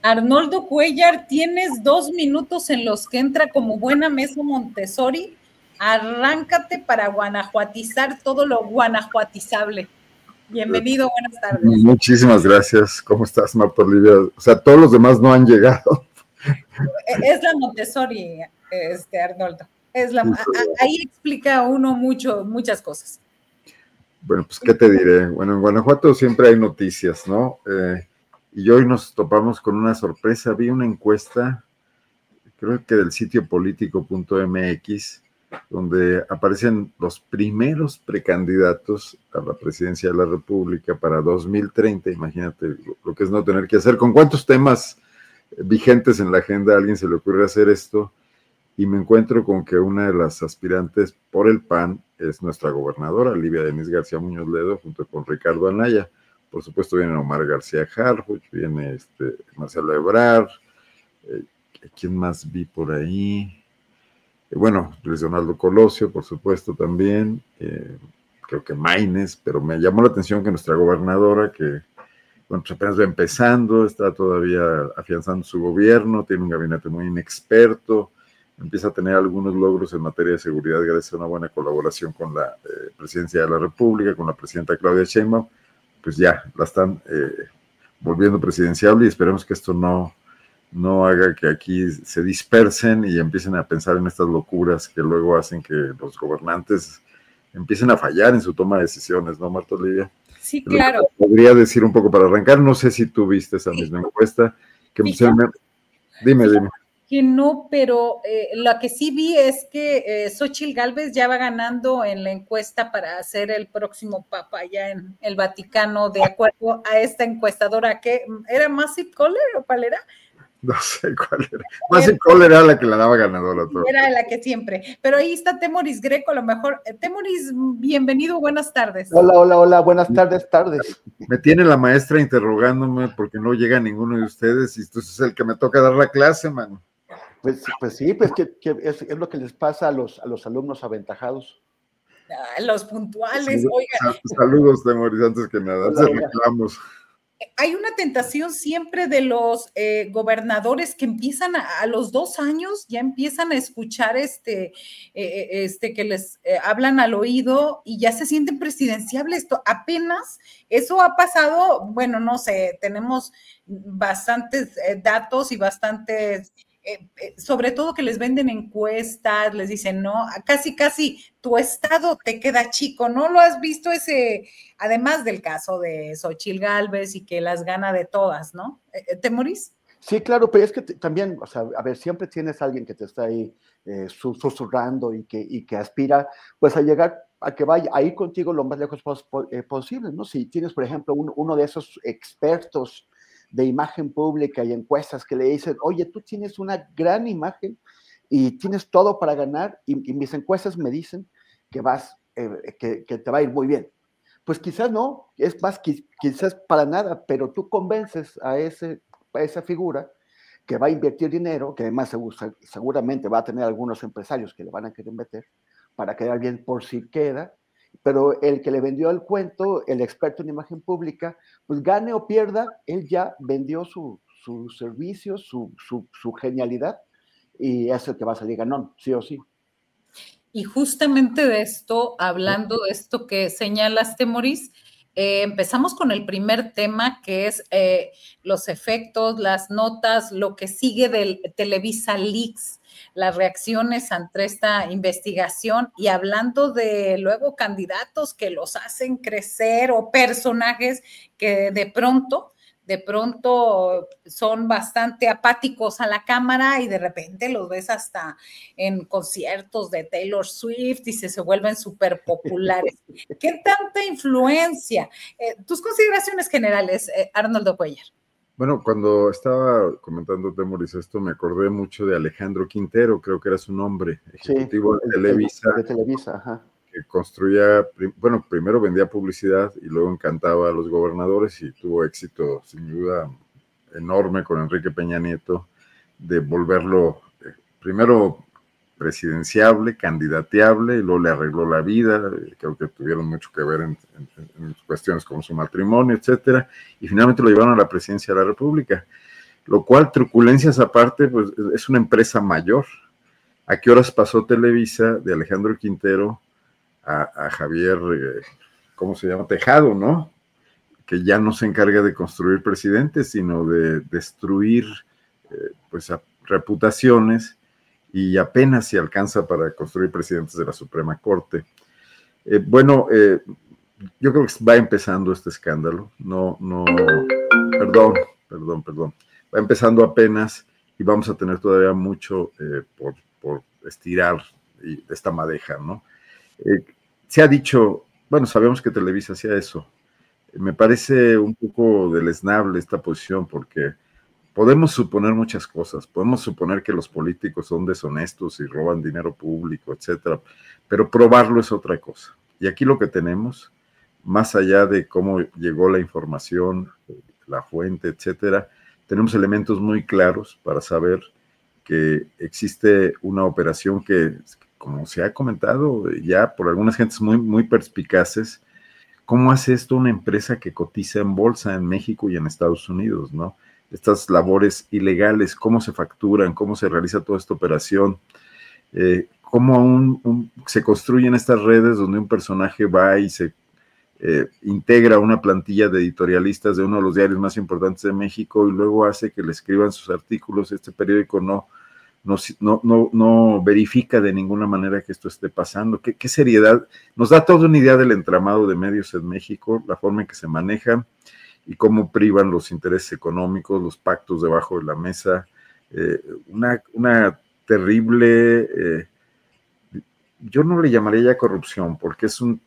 Arnoldo Cuellar, tienes 2 minutos en los que entra como buena mesa Montessori. Arráncate para guanajuatizar todo lo guanajuatizable. Bienvenido, buenas tardes. Muchísimas gracias. ¿Cómo estás, Marta Olivia? O sea, todos los demás no han llegado. Es la Montessori, Arnoldo. Ahí explica uno muchas cosas. Bueno, pues, ¿qué te diré? Bueno, en Guanajuato siempre hay noticias, ¿no? Y hoy nos topamos con una sorpresa. Vi una encuesta, creo que del sitio político.mx, donde aparecen los primeros precandidatos a la presidencia de la República para 2030. Imagínate lo que es no tener que hacer. ¿Con cuántos temas vigentes en la agenda a alguien se le ocurre hacer esto? Y me encuentro con que una de las aspirantes por el PAN es nuestra gobernadora, Livia Denise García Muñoz Ledo, junto con Ricardo Anaya. Por supuesto viene Omar García Harfuch, viene Marcelo Ebrard, ¿quién más vi por ahí? Bueno, Luis Donaldo Colosio, por supuesto, también, creo que Maínez, pero me llamó la atención que nuestra gobernadora, que bueno, apenas va empezando, está todavía afianzando su gobierno, tiene un gabinete muy inexperto, empieza a tener algunos logros en materia de seguridad gracias a una buena colaboración con la presidencia de la República, con la presidenta Claudia Sheinbaum. Pues ya la están volviendo presidenciable y esperemos que esto no haga que aquí se dispersen y empiecen a pensar en estas locuras que luego hacen que los gobernantes empiecen a fallar en su toma de decisiones, ¿no, Marta Olivia? Sí, claro. Podría decir un poco para arrancar, no sé si tú viste esa misma encuesta. Dime. Que no, pero lo que sí vi es que Xóchitl Gálvez ya va ganando en la encuesta para ser el próximo papa allá en el Vaticano, de acuerdo a esta encuestadora, que ¿era Massive Caller o cuál era? No sé cuál era. Massive Caller era la que la daba ganadora. Era la que siempre. Pero ahí está Temoris Greco, a lo mejor. Temoris, bienvenido, buenas tardes. Hola, buenas tardes. Me tiene la maestra interrogándome porque no llega ninguno de ustedes y entonces es el que me toca dar la clase, mano. Pues sí, pues que es lo que les pasa a los alumnos aventajados. Los puntuales, sí, oiga. Saludos, Temoris, antes que nada, antes reclamos. Hay una tentación siempre de los gobernadores que empiezan a los 2 años, ya empiezan a escuchar que les hablan al oído y ya se sienten presidenciables. Esto apenas, eso ha pasado, bueno, no sé, tenemos bastantes datos y bastantes... sobre todo que les venden encuestas, les dicen, no, casi tu estado te queda chico, ¿no lo has visto además del caso de Xóchitl Gálvez y que las gana de todas, ¿no? ¿Temoris? Sí, claro, pero es que también, o sea, a ver, siempre tienes a alguien que te está ahí susurrando y que aspira, pues a llegar, a que vaya a ir contigo lo más lejos posible, ¿no? Si tienes, por ejemplo, uno de esos expertos de imagen pública y encuestas que le dicen, oye, tú tienes una gran imagen y tienes todo para ganar y mis encuestas me dicen que que te va a ir muy bien. Pues quizás no, es más, quizás para nada, pero tú convences a esa figura que va a invertir dinero, que además seguramente va a tener algunos empresarios que le van a querer meter para quedar bien por si queda, pero el que le vendió el cuento, el experto en imagen pública, pues gane o pierda, él ya vendió su servicio, su genialidad, y es el que va a salir ganón, sí o sí. Y justamente de esto, hablando de esto que señalas, Temoris, empezamos con el primer tema, que es los efectos, las notas, lo que sigue del Televisa Leaks, las reacciones ante esta investigación y hablando de luego candidatos que los hacen crecer o personajes que de pronto son bastante apáticos a la cámara y de repente los ves hasta en conciertos de Taylor Swift y se vuelven súper populares. ¿Qué tanta influencia? Tus consideraciones generales, Arnoldo Cuellar. Bueno, cuando estaba comentando Temoris esto, me acordé mucho de Alejandro Quintero, creo que era su nombre, ejecutivo de Televisa. De Televisa, ajá. Que construía, bueno, primero vendía publicidad y luego encantaba a los gobernadores y tuvo éxito, sin duda, enorme con Enrique Peña Nieto, de volverlo primero presidenciable, candidateable, y luego le arregló la vida, creo que tuvieron mucho que ver en cuestiones como su matrimonio, etcétera, y finalmente lo llevaron a la presidencia de la República. lo cual, truculencias aparte, pues es una empresa mayor. ¿A qué horas pasó Televisa de Alejandro Quintero a Javier, ¿cómo se llama? Tejado, ¿no? Que ya no se encarga de construir presidentes, sino de destruir pues reputaciones, y apenas se alcanza para construir presidentes de la Suprema Corte. Yo creo que va empezando este escándalo, perdón, va empezando apenas y vamos a tener todavía mucho por estirar esta madeja, ¿no? Se ha dicho, bueno, sabemos que Televisa hacía eso. Me parece un poco deleznable esta posición, porque podemos suponer muchas cosas, podemos suponer que los políticos son deshonestos y roban dinero público, etcétera, pero probarlo es otra cosa. Y aquí lo que tenemos, más allá de cómo llegó la información, la fuente, etcétera, tenemos elementos muy claros para saber que existe una operación que, como se ha comentado ya por algunas gentes muy, muy perspicaces, ¿cómo hace esto una empresa que cotiza en bolsa en México y en Estados Unidos, ¿no? Estas labores ilegales, cómo se facturan, cómo se realiza toda esta operación, cómo se construyen estas redes donde un personaje va y se integra una plantilla de editorialistas de uno de los diarios más importantes de México y luego hace que le escriban sus artículos. Este periódico no verifica de ninguna manera que esto esté pasando. ¿Qué seriedad? Nos da toda una idea del entramado de medios en México, la forma en que se maneja y cómo privan los intereses económicos, los pactos debajo de la mesa, una terrible, yo no le llamaría ya corrupción, porque es un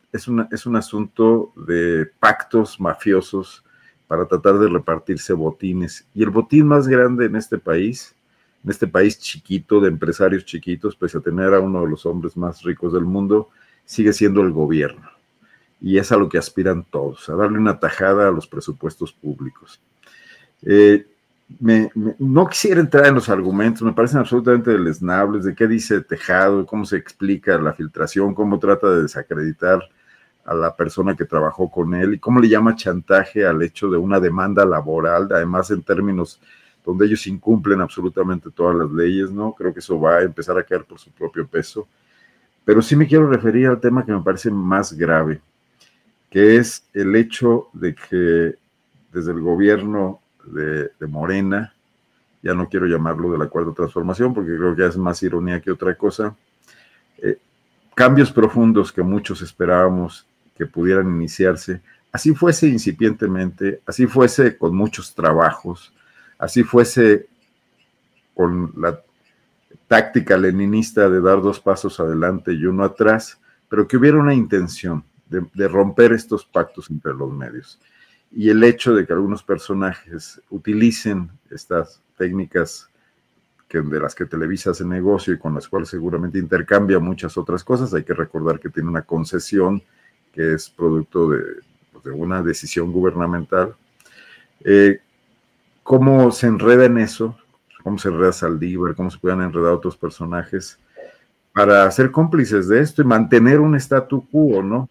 asunto de pactos mafiosos para tratar de repartirse botines. Y el botín más grande en este país chiquito, de empresarios chiquitos, pese a tener a uno de los hombres más ricos del mundo, sigue siendo el gobierno. Y es a lo que aspiran todos, a darle una tajada a los presupuestos públicos. No quisiera entrar en los argumentos, me parecen absolutamente deleznables, de qué dice Tejado, cómo se explica la filtración, cómo trata de desacreditar a la persona que trabajó con él y cómo le llama chantaje al hecho de una demanda laboral, además en términos donde ellos incumplen absolutamente todas las leyes, ¿no? Creo que eso va a empezar a caer por su propio peso. Pero sí me quiero referir al tema que me parece más grave, que es el hecho de que desde el gobierno de Morena, ya no quiero llamarlo de la Cuarta Transformación, porque creo que es más ironía que otra cosa, cambios profundos que muchos esperábamos que pudieran iniciarse, así fuese incipientemente, así fuese con muchos trabajos, así fuese con la táctica leninista de dar 2 pasos adelante y 1 atrás, pero que hubiera una intención de romper estos pactos entre los medios. Y el hecho de que algunos personajes utilicen estas técnicas de las que Televisa hace negocio y con las cuales seguramente intercambia muchas otras cosas, hay que recordar que tiene una concesión que es producto de una decisión gubernamental. ¿Cómo se enreda en eso? ¿Cómo se enreda Saldívar? ¿Cómo se pueden enredar otros personajes para ser cómplices de esto y mantener un statu quo, ¿no?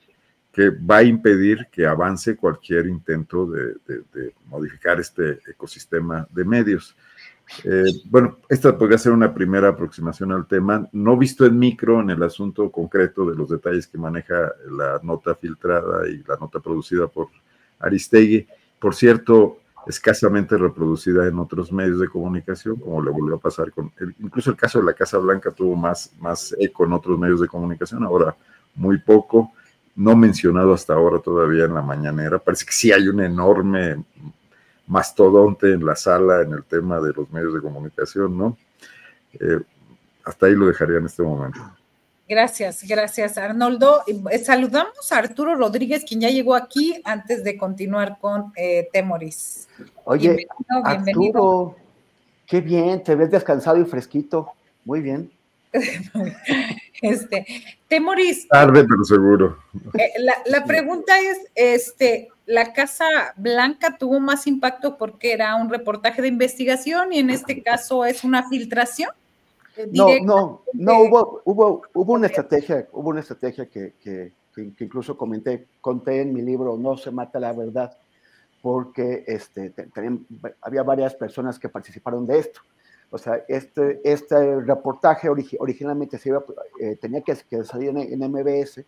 Que va a impedir que avance cualquier intento de modificar este ecosistema de medios. Bueno, esta podría ser una primera aproximación al tema, no visto en micro en el asunto concreto de los detalles que maneja la nota filtrada y la nota producida por Aristegui, por cierto, escasamente reproducida en otros medios de comunicación, como le volvió a pasar incluso el caso de la Casa Blanca tuvo más eco en otros medios de comunicación, ahora muy poco, no mencionado hasta ahora todavía en la mañanera. Parece que sí hay un enorme mastodonte en la sala en el tema de los medios de comunicación, ¿no? Hasta ahí lo dejaría en este momento. Gracias, Arnoldo. Saludamos a Arturo Rodríguez, quien ya llegó aquí antes de continuar con Temoris. Oye, bienvenido. Arturo, qué bien, te ves descansado y fresquito. Muy bien. Temoris. Tarde, pero seguro. La pregunta es, la Casa Blanca tuvo más impacto porque era un reportaje de investigación y en este caso es una filtración. No, hubo una estrategia, que incluso conté en mi libro No se mata la verdad, porque había varias personas que participaron de esto. O sea, este reportaje originalmente tenía que salir en MBS,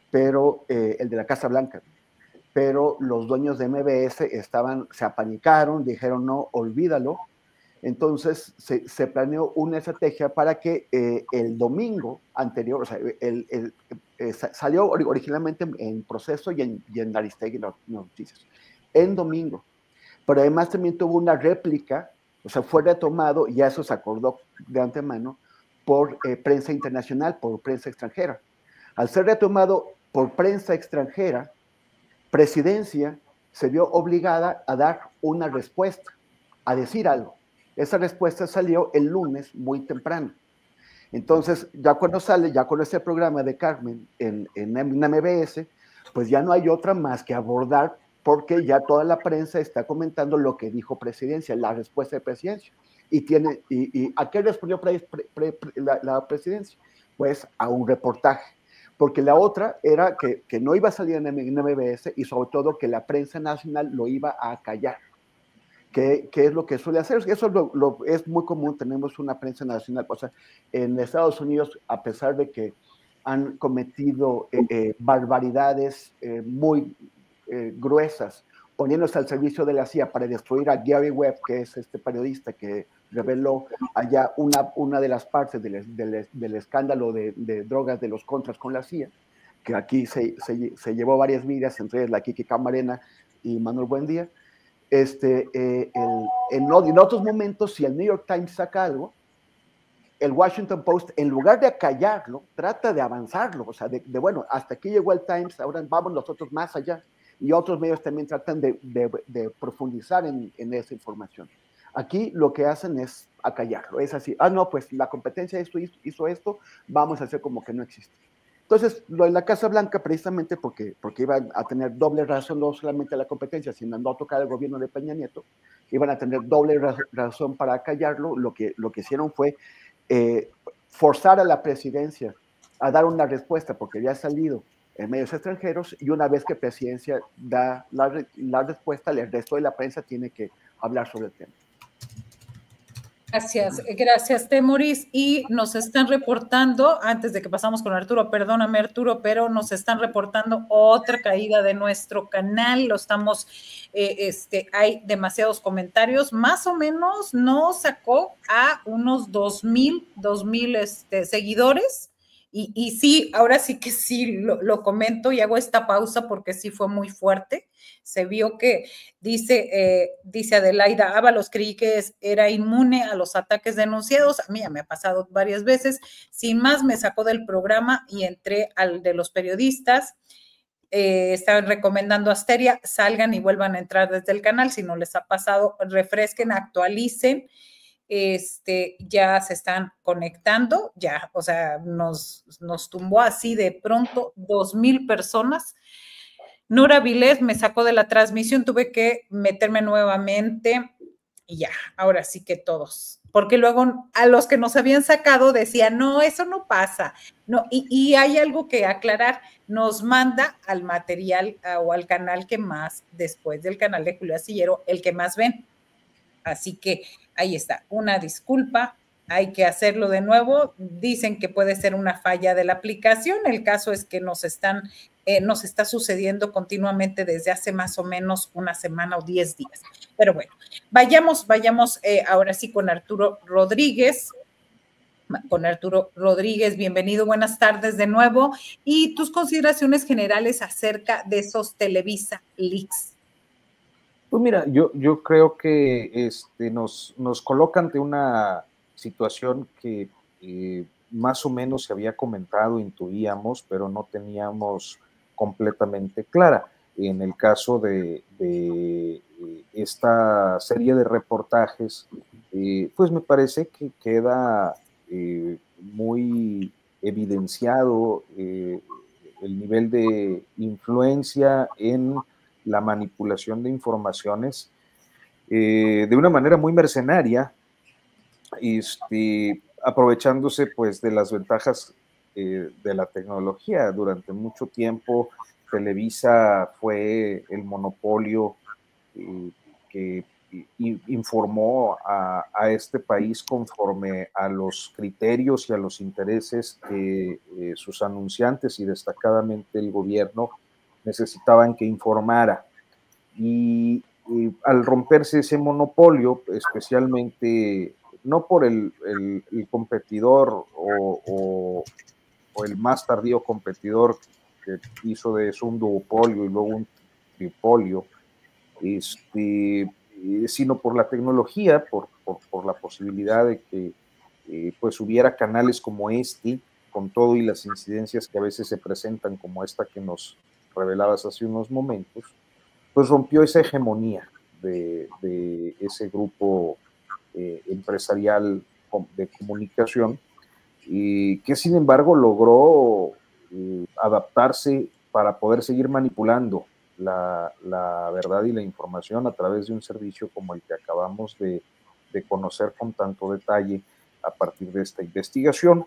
pero el de la Casa Blanca, pero los dueños de MBS se apanicaron, dijeron no, olvídalo. Entonces se planeó una estrategia para que el domingo anterior, o sea, salió originalmente en Proceso y en Aristegui Noticias, en domingo, pero además también tuvo una réplica, o sea, fue retomado, y eso se acordó de antemano, por prensa internacional, por prensa extranjera. Al ser retomado por prensa extranjera, Presidencia se vio obligada a dar una respuesta, a decir algo. Esa respuesta salió el lunes muy temprano. Entonces, ya cuando este programa de Carmen en MBS, pues ya no hay otra más que abordar, porque ya toda la prensa está comentando lo que dijo Presidencia, la respuesta de Presidencia. ¿Y a qué respondió la Presidencia? Pues a un reportaje. Porque la otra era que no iba a salir en MBS, y sobre todo que la prensa nacional lo iba a callar. ¿Qué es lo que suele hacer? Eso es muy común. Tenemos una prensa nacional. O sea, en Estados Unidos, a pesar de que han cometido barbaridades muy gruesas, poniéndose al servicio de la CIA para destruir a Gary Webb, que es este periodista que reveló allá una de las partes del escándalo de drogas de los Contras con la CIA, que aquí se llevó varias vidas, entre ellas la Kiki Camarena y Manuel Buendía. En otros momentos, si el New York Times saca algo, el Washington Post, en lugar de acallarlo, trata de avanzarlo, o sea, bueno, hasta aquí llegó el Times, ahora vamos nosotros más allá, y otros medios también tratan de profundizar en esa información. Aquí lo que hacen es acallarlo, es así, no, pues la competencia hizo esto, vamos a hacer como que no existe. Entonces, lo de la Casa Blanca, precisamente porque iban a tener doble razón, no solamente la competencia, sino no tocar el gobierno de Peña Nieto, iban a tener doble razón para callarlo. Lo que hicieron fue forzar a la presidencia a dar una respuesta, porque había salido en medios extranjeros, y una vez que Presidencia da la respuesta, el resto de la prensa tiene que hablar sobre el tema. Gracias, Temoris. Y nos están reportando, antes de que pasamos con Arturo, perdóname Arturo, pero nos están reportando otra caída de nuestro canal. Lo estamos, hay demasiados comentarios, más o menos nos sacó a unos 2,000 seguidores. Y sí, ahora sí que sí, lo comento y hago esta pausa porque sí fue muy fuerte. Se vio que, dice Adelaida Ábalos, creí que era inmune a los ataques denunciados. A mí ya me ha pasado varias veces. Sin más, me sacó del programa y entré al de los periodistas. Estaban recomendando Asteria, salgan y vuelvan a entrar desde el canal. Si no les ha pasado, refresquen, actualicen. Ya se están conectando, ya, o sea, nos tumbó así de pronto 2,000 personas. Nora Vilés me sacó de la transmisión, tuve que meterme nuevamente y ya, ahora sí que todos. Porque luego a los que nos habían sacado decían, no, eso no pasa. No, y hay algo que aclarar, nos manda al material o al canal que más, después del canal de Julio Astillero, el que más ven. Así que ahí está, una disculpa, hay que hacerlo de nuevo. Dicen que puede ser una falla de la aplicación. El caso es que nos está sucediendo continuamente desde hace más o menos una semana o 10 días. Pero bueno, vayamos ahora sí con Arturo Rodríguez. Bienvenido, buenas tardes de nuevo. Y tus consideraciones generales acerca de esos Televisa Leaks. Pues mira, yo creo que nos coloca ante una situación que más o menos se había comentado, intuíamos, pero no teníamos completamente clara. En el caso de esta serie de reportajes, pues me parece que queda muy evidenciado el nivel de influencia en la manipulación de informaciones de una manera muy mercenaria, aprovechándose pues de las ventajas de la tecnología. Durante mucho tiempo Televisa fue el monopolio que informó a este país conforme a los criterios y a los intereses que sus anunciantes y destacadamente el gobierno necesitaban que informara. Y al romperse ese monopolio, especialmente no por el competidor o el más tardío competidor que hizo de eso un duopolio y luego un tripolio, sino por la tecnología, por la posibilidad de que pues hubiera canales como este, con todo y las incidencias que a veces se presentan, como esta que nos revelabas hace unos momentos, pues rompió esa hegemonía de ese grupo empresarial de comunicación, y que sin embargo logró adaptarse para poder seguir manipulando la verdad y la información a través de un servicio como el que acabamos de conocer con tanto detalle a partir de esta investigación,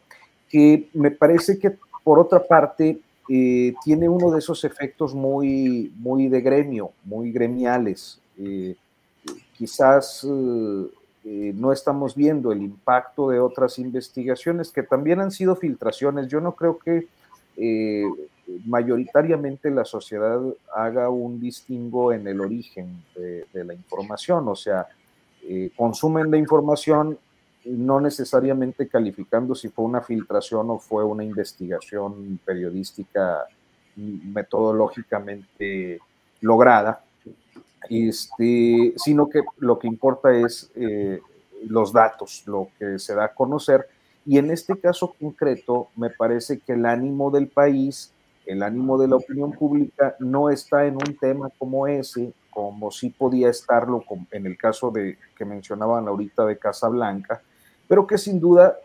que me parece que por otra parte tiene uno de esos efectos muy, muy de gremio, muy gremiales. Quizás no estamos viendo el impacto de otras investigaciones que también han sido filtraciones. Yo no creo que mayoritariamente la sociedad haga un distingo en el origen de la información, o sea, consumen la información no necesariamente calificando si fue una filtración o fue una investigación periodística metodológicamente lograda, sino que lo que importa es los datos, lo que se da a conocer. Y en este caso concreto, me parece que el ánimo del país, el ánimo de la opinión pública, no está en un tema como ese, como sí podía estarlo en el caso de que mencionaban ahorita de Casablanca, pero que sin duda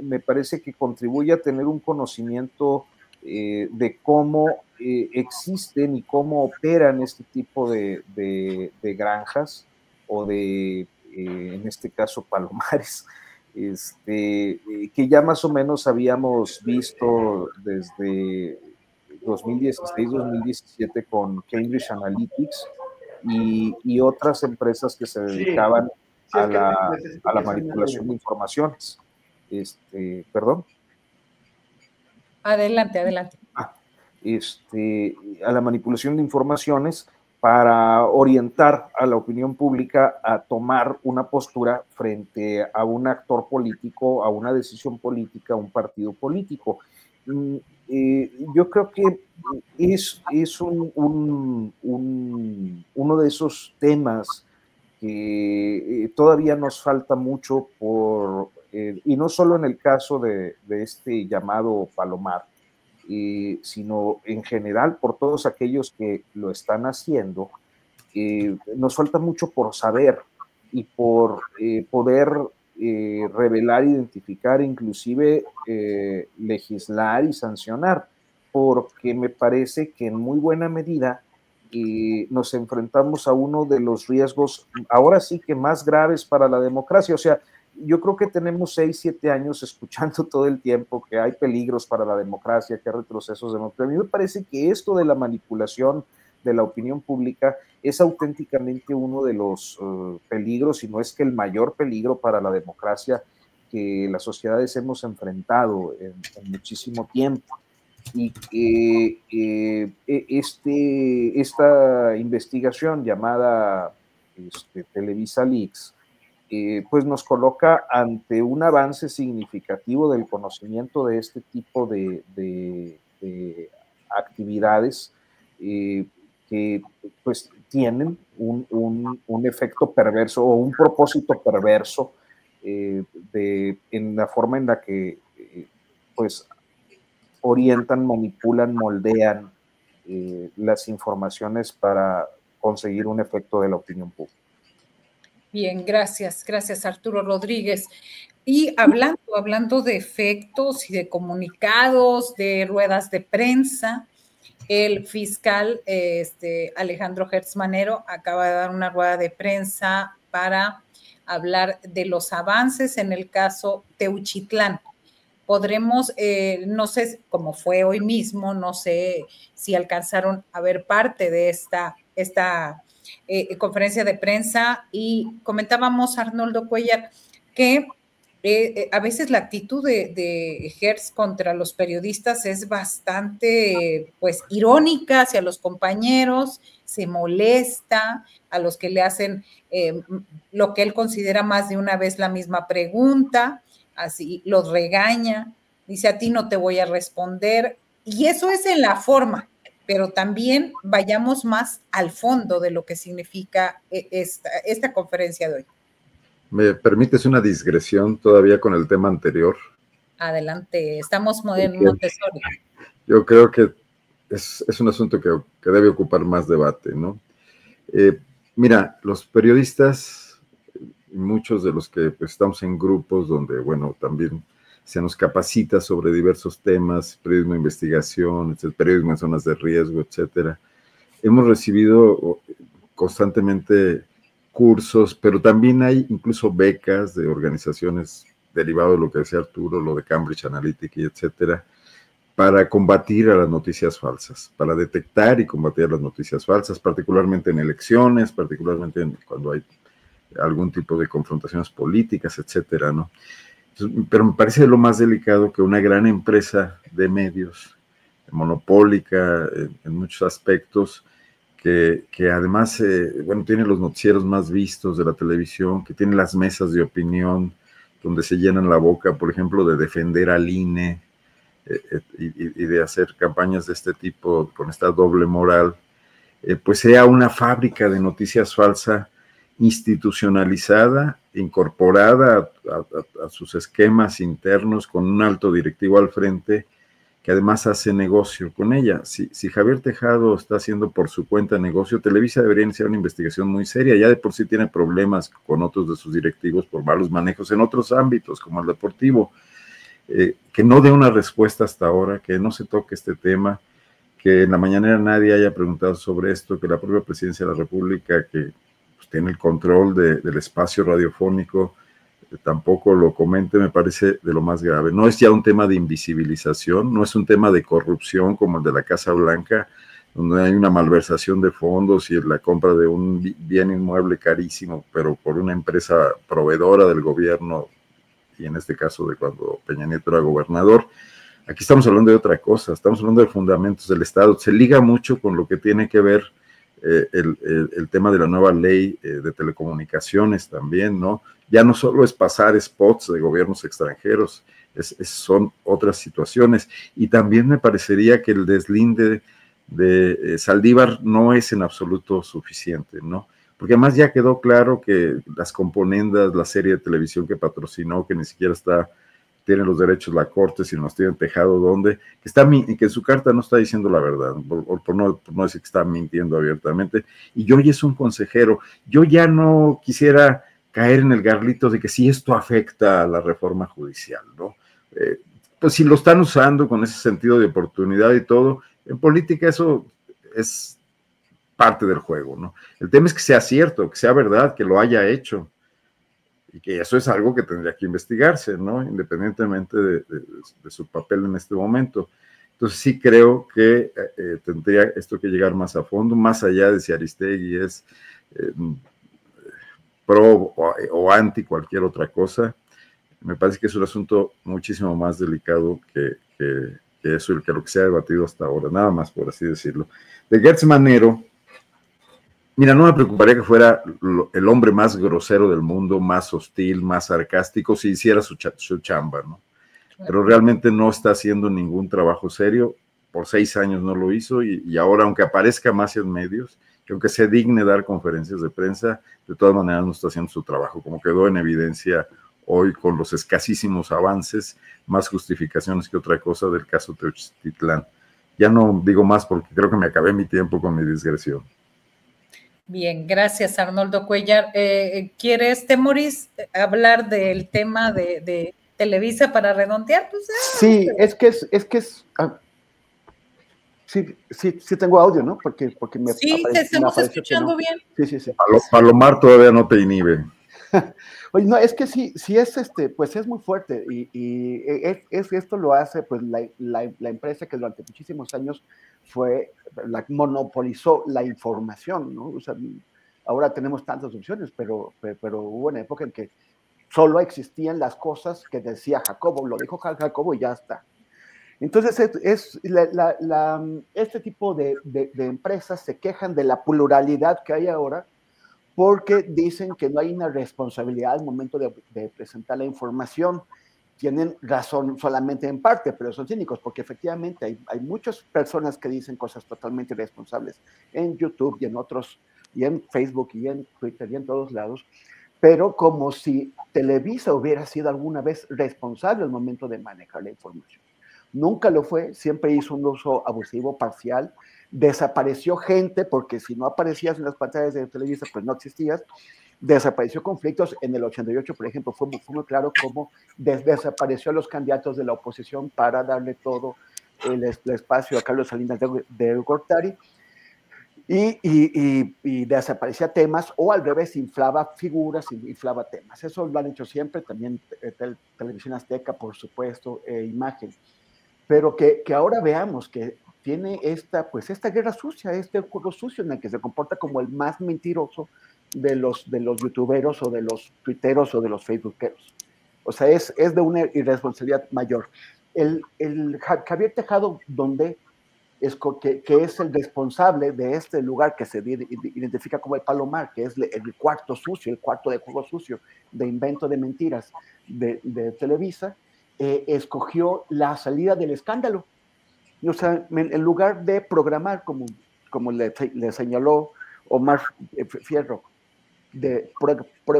me parece que contribuye a tener un conocimiento de cómo existen y cómo operan este tipo de granjas o de, en este caso, palomares, que ya más o menos habíamos visto desde 2016-2017 con Cambridge Analytics y otras empresas que se dedicaban a la manipulación de informaciones. Perdón. Adelante, adelante. A la manipulación de informaciones para orientar a la opinión pública a tomar una postura frente a un actor político, a una decisión política, a un partido político. Yo creo que es uno de esos temas que todavía nos falta mucho por, y no solo en el caso de este llamado Palomar, sino en general por todos aquellos que lo están haciendo. Nos falta mucho por saber y por poder revelar, identificar, inclusive legislar y sancionar, porque me parece que en muy buena medida nos enfrentamos a uno de los riesgos, ahora sí que más graves para la democracia. O sea, yo creo que tenemos 6, 7 años escuchando todo el tiempo que hay peligros para la democracia, que hay retrocesos democráticos. A mí me parece que esto de la manipulación de la opinión pública es auténticamente uno de los peligros, si no es que el mayor peligro para la democracia que las sociedades hemos enfrentado en muchísimo tiempo. Y esta investigación llamada Televisa Leaks, pues nos coloca ante un avance significativo del conocimiento de este tipo de actividades que pues tienen un efecto perverso o un propósito perverso en la forma en la que pues orientan, manipulan, moldean las informaciones para conseguir un efecto de la opinión pública. Bien, gracias Arturo Rodríguez. Y hablando de efectos y de comunicados, de ruedas de prensa, el fiscal Alejandro Gertz Manero acaba de dar una rueda de prensa para hablar de los avances en el caso Teuchitlán. Podremos, no sé cómo fue hoy mismo, no sé si alcanzaron a ver parte de esta conferencia de prensa y comentábamos, Arnoldo Cuellar, que a veces la actitud de Hertz contra los periodistas es bastante, pues, irónica hacia los compañeros, se molesta a los que le hacen lo que él considera más de una vez la misma pregunta, así los regaña, dice a ti no te voy a responder, y eso es en la forma, pero también vayamos más al fondo de lo que significa esta conferencia de hoy. ¿Me permites una digresión todavía con el tema anterior? Adelante, estamos en Montessori. Yo creo que es un asunto que debe ocupar más debate, ¿no? Mira, los periodistas, muchos de los que pues, estamos en grupos donde, bueno, también se nos capacita sobre diversos temas, periodismo de investigación, periodismo en zonas de riesgo, etcétera. Hemos recibido constantemente cursos, pero también hay incluso becas de organizaciones derivado de lo que decía Arturo, lo de Cambridge Analytica y etcétera, para combatir a las noticias falsas, para detectar y combatir las noticias falsas, particularmente en elecciones, particularmente cuando hay algún tipo de confrontaciones políticas, etcétera, ¿no? Pero me parece lo más delicado que una gran empresa de medios, monopólica en muchos aspectos, que además, bueno, tiene los noticieros más vistos de la televisión, que tiene las mesas de opinión, donde se llenan la boca, por ejemplo, de defender al INE y de hacer campañas de este tipo con esta doble moral, pues sea una fábrica de noticias falsas institucionalizada, incorporada a sus esquemas internos con un alto directivo al frente, que además hace negocio con ella. Si Javier Tejado está haciendo por su cuenta negocio, Televisa debería iniciar una investigación muy seria. Ya de por sí tiene problemas con otros de sus directivos por malos manejos en otros ámbitos, como el deportivo. Que no dé una respuesta hasta ahora, que no se toque este tema, que en la mañanera nadie haya preguntado sobre esto, que la propia Presidencia de la República, que pues, tiene el control del espacio radiofónico, tampoco lo comente, me parece de lo más grave. No es ya un tema de invisibilización, no es un tema de corrupción como el de la Casa Blanca, donde hay una malversación de fondos y la compra de un bien inmueble carísimo, pero por una empresa proveedora del gobierno, y en este caso de cuando Peña Nieto era gobernador. Aquí estamos hablando de otra cosa, estamos hablando de fundamentos del Estado. Se liga mucho con lo que tiene que ver el tema de la nueva ley de telecomunicaciones también, ¿no? Ya no solo es pasar spots de gobiernos extranjeros, son otras situaciones. Y también me parecería que el deslinde de Saldívar no es en absoluto suficiente, ¿no? Porque además ya quedó claro que las componendas, la serie de televisión que patrocinó, que ni siquiera tiene los derechos la Corte, sino los tiene Tejado, donde, que en su carta no está diciendo la verdad, por no decir que está mintiendo abiertamente, y yo ya es un consejero, yo ya no quisiera caer en el garlito de que si esto afecta a la reforma judicial, ¿no? Pues si lo están usando con ese sentido de oportunidad y todo, en política eso es parte del juego, ¿no? El tema es que sea cierto, que sea verdad, que lo haya hecho, y que eso es algo que tendría que investigarse, ¿no? Independientemente de su papel en este momento. Entonces sí creo que tendría esto que llegar más a fondo, más allá de si Aristegui es pro o anti cualquier otra cosa. Me parece que es un asunto muchísimo más delicado que eso, y que lo que se ha debatido hasta ahora, nada más por así decirlo. De Gertz Manero, mira, no me preocuparía que fuera el hombre más grosero del mundo, más hostil, más sarcástico, si hiciera su chamba, ¿no? Pero realmente no está haciendo ningún trabajo serio. Por 6 años no lo hizo y ahora, aunque aparezca más en medios, que aunque se digne dar conferencias de prensa, de todas maneras no está haciendo su trabajo, como quedó en evidencia hoy con los escasísimos avances, más justificaciones que otra cosa del caso Tenochtitlán. Ya no digo más porque creo que me acabé mi tiempo con mi digresión. Bien, gracias Arnoldo Cuellar. ¿Quieres, Temoris, hablar del tema de Televisa para redondear? Pues, sí, es que es sí tengo audio, ¿no? Porque me sí, te estamos escuchando no. bien. Sí. Palomar todavía no te inhibe. Oye, no, es que sí es pues es muy fuerte y esto lo hace pues la empresa que durante muchísimos años monopolizó la información, ¿no? O sea, Ahora tenemos tantas opciones, pero hubo una época en que solo existían las cosas que decía Jacobo, lo dijo Jacobo y ya está. Entonces, este tipo de empresas se quejan de la pluralidad que hay ahora porque dicen que no hay una responsabilidad al momento de presentar la información. Tienen razón solamente en parte, pero son cínicos, porque efectivamente hay muchas personas que dicen cosas totalmente irresponsables en YouTube y en otros, y en Facebook y en Twitter y en todos lados, pero como si Televisa hubiera sido alguna vez responsable al momento de manejar la información. Nunca lo fue, siempre hizo un uso abusivo, parcial, desapareció gente, porque si no aparecías en las pantallas de Televisa, pues no existías. Desapareció conflictos. En el 88, por ejemplo, fue muy claro cómo desapareció a los candidatos de la oposición para darle todo el espacio a Carlos Salinas de Gortari, y desaparecía temas, o al revés, inflaba figuras, inflaba temas. Eso lo han hecho siempre, también Televisión Azteca, por supuesto, Imagen. Pero que ahora veamos que tiene esta guerra sucia, este juego sucio en el que se comporta como el más mentiroso de los youtuberos o de los tuiteros o de los facebookeros. O sea, es de una irresponsabilidad mayor. El Javier Tejado, que es el responsable de este lugar que se identifica como el Palomar, que es el cuarto sucio, el cuarto de juego sucio, de invento de mentiras de Televisa, escogió la salida del escándalo. O sea, en lugar de programar, como le señaló Omar Fierro, de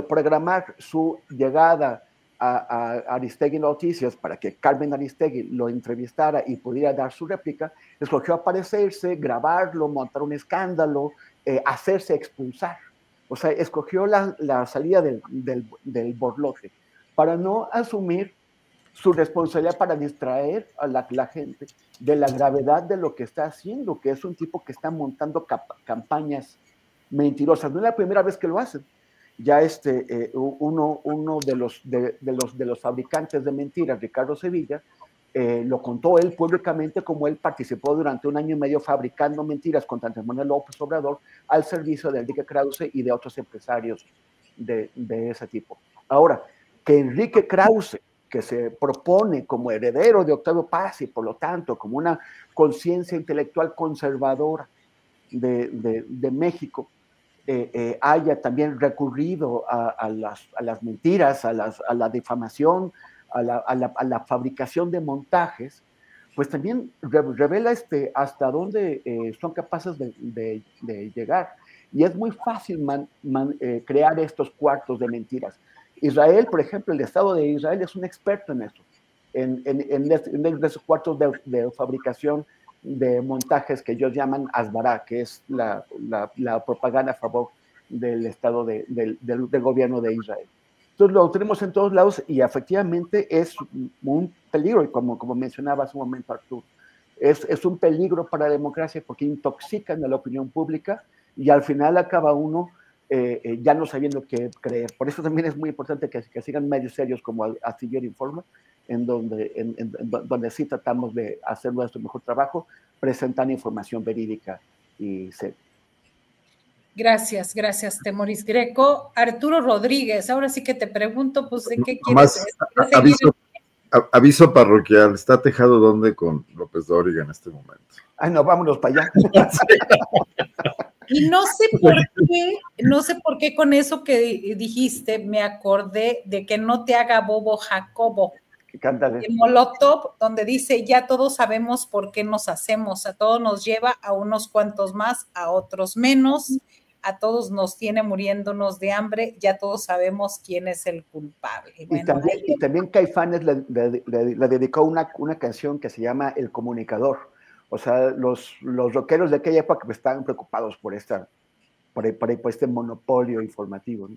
programar su llegada a Aristegui Noticias para que Carmen Aristegui lo entrevistara y pudiera dar su réplica, escogió aparecerse, grabarlo, montar un escándalo, hacerse expulsar. O sea, escogió la salida del borlote para no asumir su responsabilidad, para distraer a la gente de la gravedad de lo que está haciendo, que es un tipo que está montando campañas mentirosas. No es la primera vez que lo hacen. Ya uno de los fabricantes de mentiras, Ricardo Sevilla, lo contó él públicamente, como él participó durante 1 año y medio fabricando mentiras contra Andrés Manuel López Obrador al servicio de Enrique Krause y de otros empresarios de ese tipo. Ahora, que Enrique Krause, que se propone como heredero de Octavio Paz y por lo tanto como una conciencia intelectual conservadora de México, haya también recurrido a las mentiras, a la difamación, a la fabricación de montajes, pues también revela hasta dónde son capaces de llegar. Y es muy fácil crear estos cuartos de mentiras. Israel, por ejemplo, el Estado de Israel es un experto en eso, en esos cuartos de fabricación de montajes que ellos llaman asbará, que es la propaganda a favor del Estado del gobierno de Israel. Entonces lo tenemos en todos lados y efectivamente es un peligro, y como mencionaba hace un momento Arturo, es un peligro para la democracia porque intoxican a la opinión pública y al final acaba uno ya no sabiendo qué creer. Por eso también es muy importante que sigan medios serios como Astillero Informa, en donde sí tratamos de hacer nuestro mejor trabajo, presentando información verídica y seria. Gracias, Temoris Greco. Arturo Rodríguez, ahora sí que te pregunto, pues, ¿de qué quieres? Aviso parroquial, ¿está Tejado dónde con López Dóriga en este momento? Ay, no, vámonos para allá. Y no sé por qué con eso que dijiste, me acordé de que no te haga bobo Jacobo. Cántale. De Molotov, donde dice, ya todos sabemos por qué nos hacemos, a todos nos lleva, a unos cuantos más, a otros menos, a todos nos tiene muriéndonos de hambre, ya todos sabemos quién es el culpable. Bueno, y también Caifanes le dedicó una canción que se llama El Comunicador. O sea, los rockeros de aquella época estaban preocupados por este monopolio informativo, ¿no?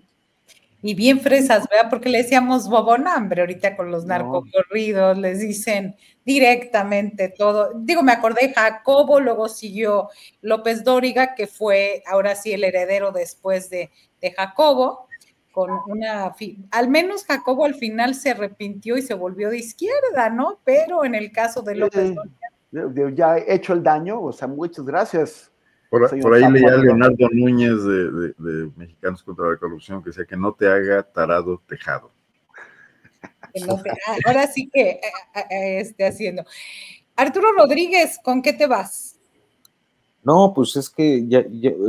Y bien fresas, ¿verdad? Porque le decíamos bobonambre ahorita con los narcocorridos, les dicen directamente todo. Digo, me acordé Jacobo, luego siguió López Dóriga, que fue ahora sí el heredero después de Jacobo, con al menos Jacobo al final se arrepintió y se volvió de izquierda, ¿no? Pero en el caso de López Dóriga, ya he hecho el daño, o sea, muchas gracias. Por ahí leía a Leonardo Núñez de Mexicanos contra la Corrupción, que decía que no te haga tarado tejado. Ahora sí que esté haciendo. Arturo Rodríguez, ¿con qué te vas? No, pues es que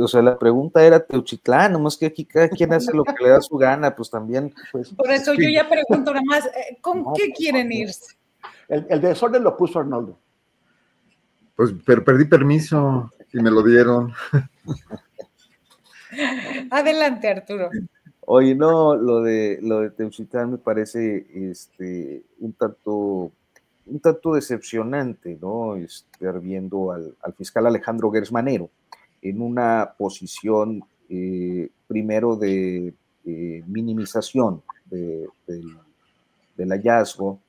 o sea, la pregunta era Teuchitlán, nomás que aquí cada quien hace lo que le da su gana, pues también. Pues, por eso yo ya pregunto nada más, ¿con qué quieren irse? El desorden lo puso Arnoldo. Pues perdí permiso y me lo dieron. Adelante, Arturo. Oye, no, lo de Teuchitlán me parece un tanto decepcionante, ¿no? Viendo al fiscal Alejandro Gersmanero en una posición, primero de minimización del hallazgo,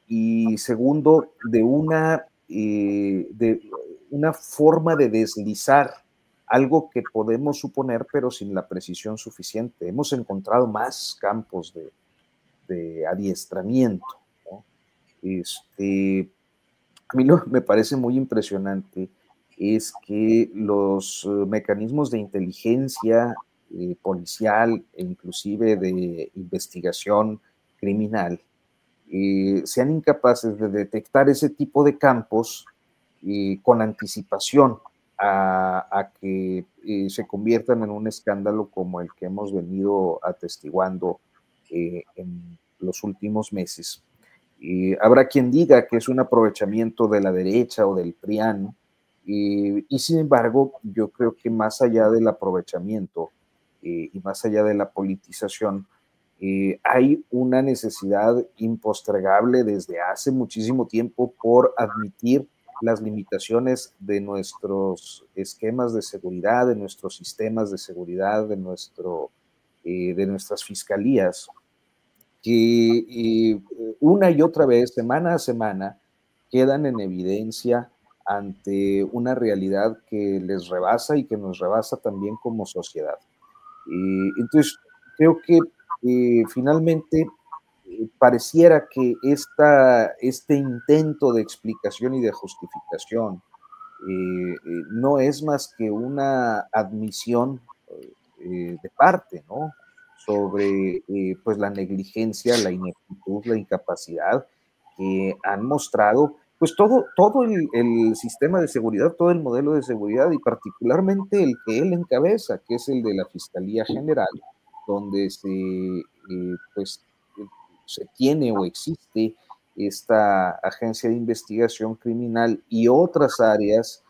y segundo, de una forma de deslizar algo que podemos suponer, pero sin la precisión suficiente. Hemos encontrado más campos de adiestramiento, ¿no? A mí lo que me parece muy impresionante es que los mecanismos de inteligencia policial e inclusive de investigación criminal sean incapaces de detectar ese tipo de campos con anticipación a que se conviertan en un escándalo como el que hemos venido atestiguando en los últimos meses. Habrá quien diga que es un aprovechamiento de la derecha o del PRIAN, y sin embargo, yo creo que más allá del aprovechamiento y más allá de la politización, hay una necesidad impostergable desde hace muchísimo tiempo por admitir las limitaciones de nuestros esquemas de seguridad, de nuestros sistemas de seguridad, de nuestras fiscalías, que una y otra vez, semana a semana, quedan en evidencia ante una realidad que les rebasa y que nos rebasa también como sociedad. Entonces, creo que finalmente pareciera que este intento de explicación y de justificación no es más que una admisión de parte, ¿no? Sobre pues la negligencia, la ineptitud, la incapacidad que han mostrado pues todo el sistema de seguridad, todo el modelo de seguridad, y particularmente el que él encabeza, que es el de la Fiscalía General, donde pues, se tiene o existe esta agencia de investigación criminal, y otras áreas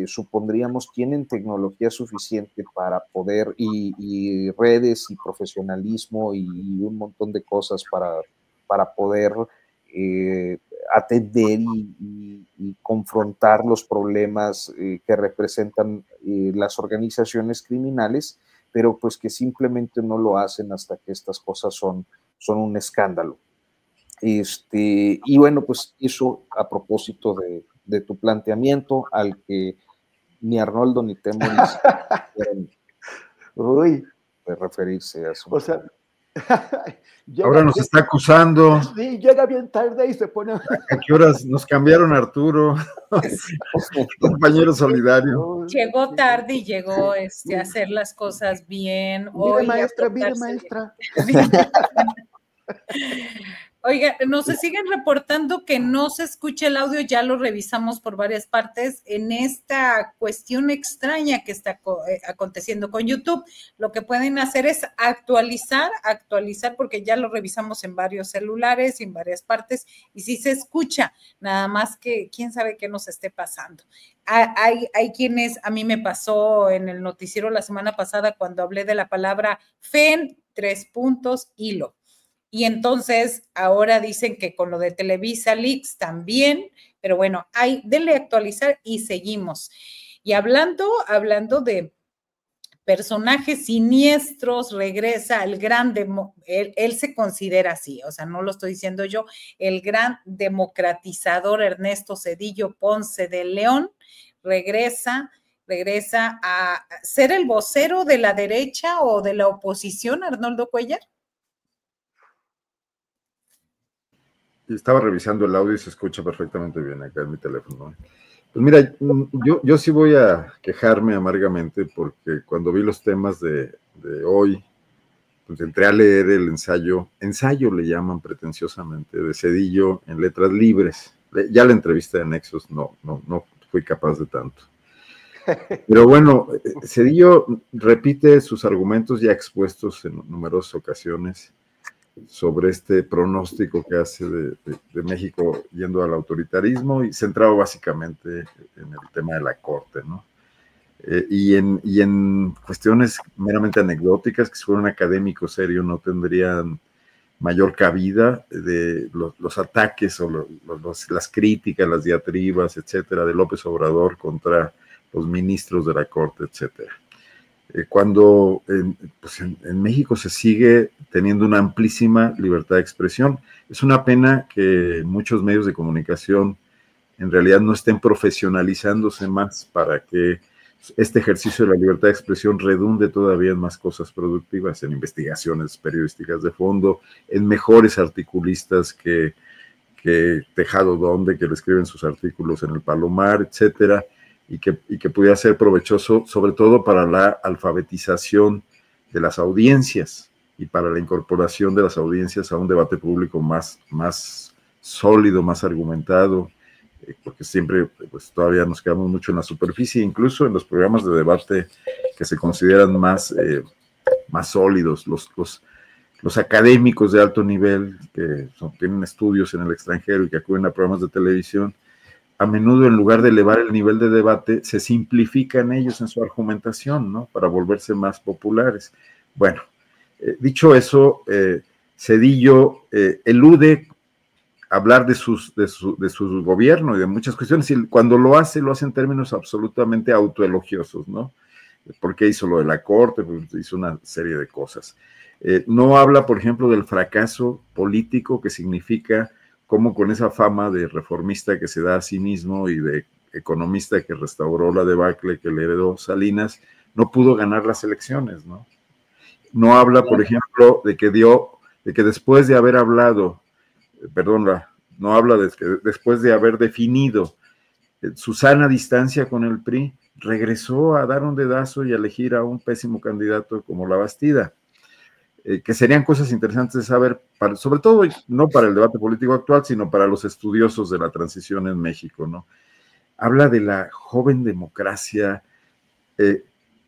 supondríamos tienen tecnología suficiente para poder, y redes y profesionalismo y un montón de cosas para poder atender y confrontar los problemas que representan las organizaciones criminales, pero pues que simplemente no lo hacen hasta que estas cosas son un escándalo. Y bueno, pues eso a propósito de tu planteamiento, al que ni Arnoldo ni Temoris Uy, de referirse a su... O sea, ahora nos está acusando. Sí, llega bien tarde y se pone... ¿A qué horas nos cambiaron, Arturo? Compañero solidario. Llegó tarde y llegó a hacer las cosas bien. Mire, maestra. Oiga, nos siguen reportando que no se escucha el audio, ya lo revisamos por varias partes en esta cuestión extraña que está aconteciendo con YouTube. Lo que pueden hacer es actualizar, porque ya lo revisamos en varios celulares y en varias partes, y sí se escucha, nada más que quién sabe qué nos esté pasando. Hay quienes, a mí me pasó en el noticiero la semana pasada cuando hablé de la palabra FEN, hilo. Y entonces ahora dicen que con lo de Televisa Leaks también, pero bueno, denle actualizar y seguimos. Y hablando de personajes siniestros, regresa el gran, él se considera así, o sea, no lo estoy diciendo yo, el gran democratizador Ernesto Zedillo Ponce de León, regresa a ser el vocero de la derecha o de la oposición, Arnoldo Cuellar. Estaba revisando el audio y se escucha perfectamente bien acá en mi teléfono. Pues mira, yo sí voy a quejarme amargamente porque cuando vi los temas de hoy, pues entré a leer el ensayo le llaman pretenciosamente, de Zedillo en Letras Libres. Ya la entrevista de Nexos no fui capaz de tanto. Pero bueno, Zedillo repite sus argumentos ya expuestos en numerosas ocasiones sobre este pronóstico que hace de México yendo al autoritarismo y centrado básicamente en el tema de la Corte, ¿no? Y en cuestiones meramente anecdóticas, que si fuera un académico serio no tendrían mayor cabida, de los ataques o las críticas, las diatribas, etcétera, de López Obrador contra los ministros de la Corte, etcétera. Cuando pues en México se sigue teniendo una amplísima libertad de expresión. Es una pena que muchos medios de comunicación en realidad no estén profesionalizándose más para que este ejercicio de la libertad de expresión redunde todavía en más cosas productivas, en investigaciones periodísticas de fondo, en mejores articulistas que Tejado Donde, que le escriben sus artículos en el Palomar, etcétera, y que pudiera ser provechoso, sobre todo para la alfabetización de las audiencias y para la incorporación de las audiencias a un debate público más sólido, más argumentado, porque siempre pues todavía nos quedamos mucho en la superficie, incluso en los programas de debate que se consideran más sólidos, los académicos de alto nivel que tienen estudios en el extranjero y que acuden a programas de televisión, a menudo en lugar de elevar el nivel de debate, se simplifican ellos en su argumentación, ¿no? Para volverse más populares. Bueno, dicho eso, Zedillo elude hablar de su gobierno y de muchas cuestiones, y cuando lo hace en términos absolutamente autoelogiosos, ¿no? Porque hizo lo de la Corte, pues hizo una serie de cosas. No habla, por ejemplo, del fracaso político que significa cómo con esa fama de reformista que se da a sí mismo y de economista que restauró la debacle que le heredó Salinas, no pudo ganar las elecciones, ¿no? No habla, por ejemplo, de que después de haber hablado, no habla de que después de haber definido su sana distancia con el PRI, regresó a dar un dedazo y a elegir a un pésimo candidato como Labastida. Que serían cosas interesantes de saber, sobre todo no para el debate político actual, sino para los estudiosos de la transición en México, ¿no? Habla de la joven democracia,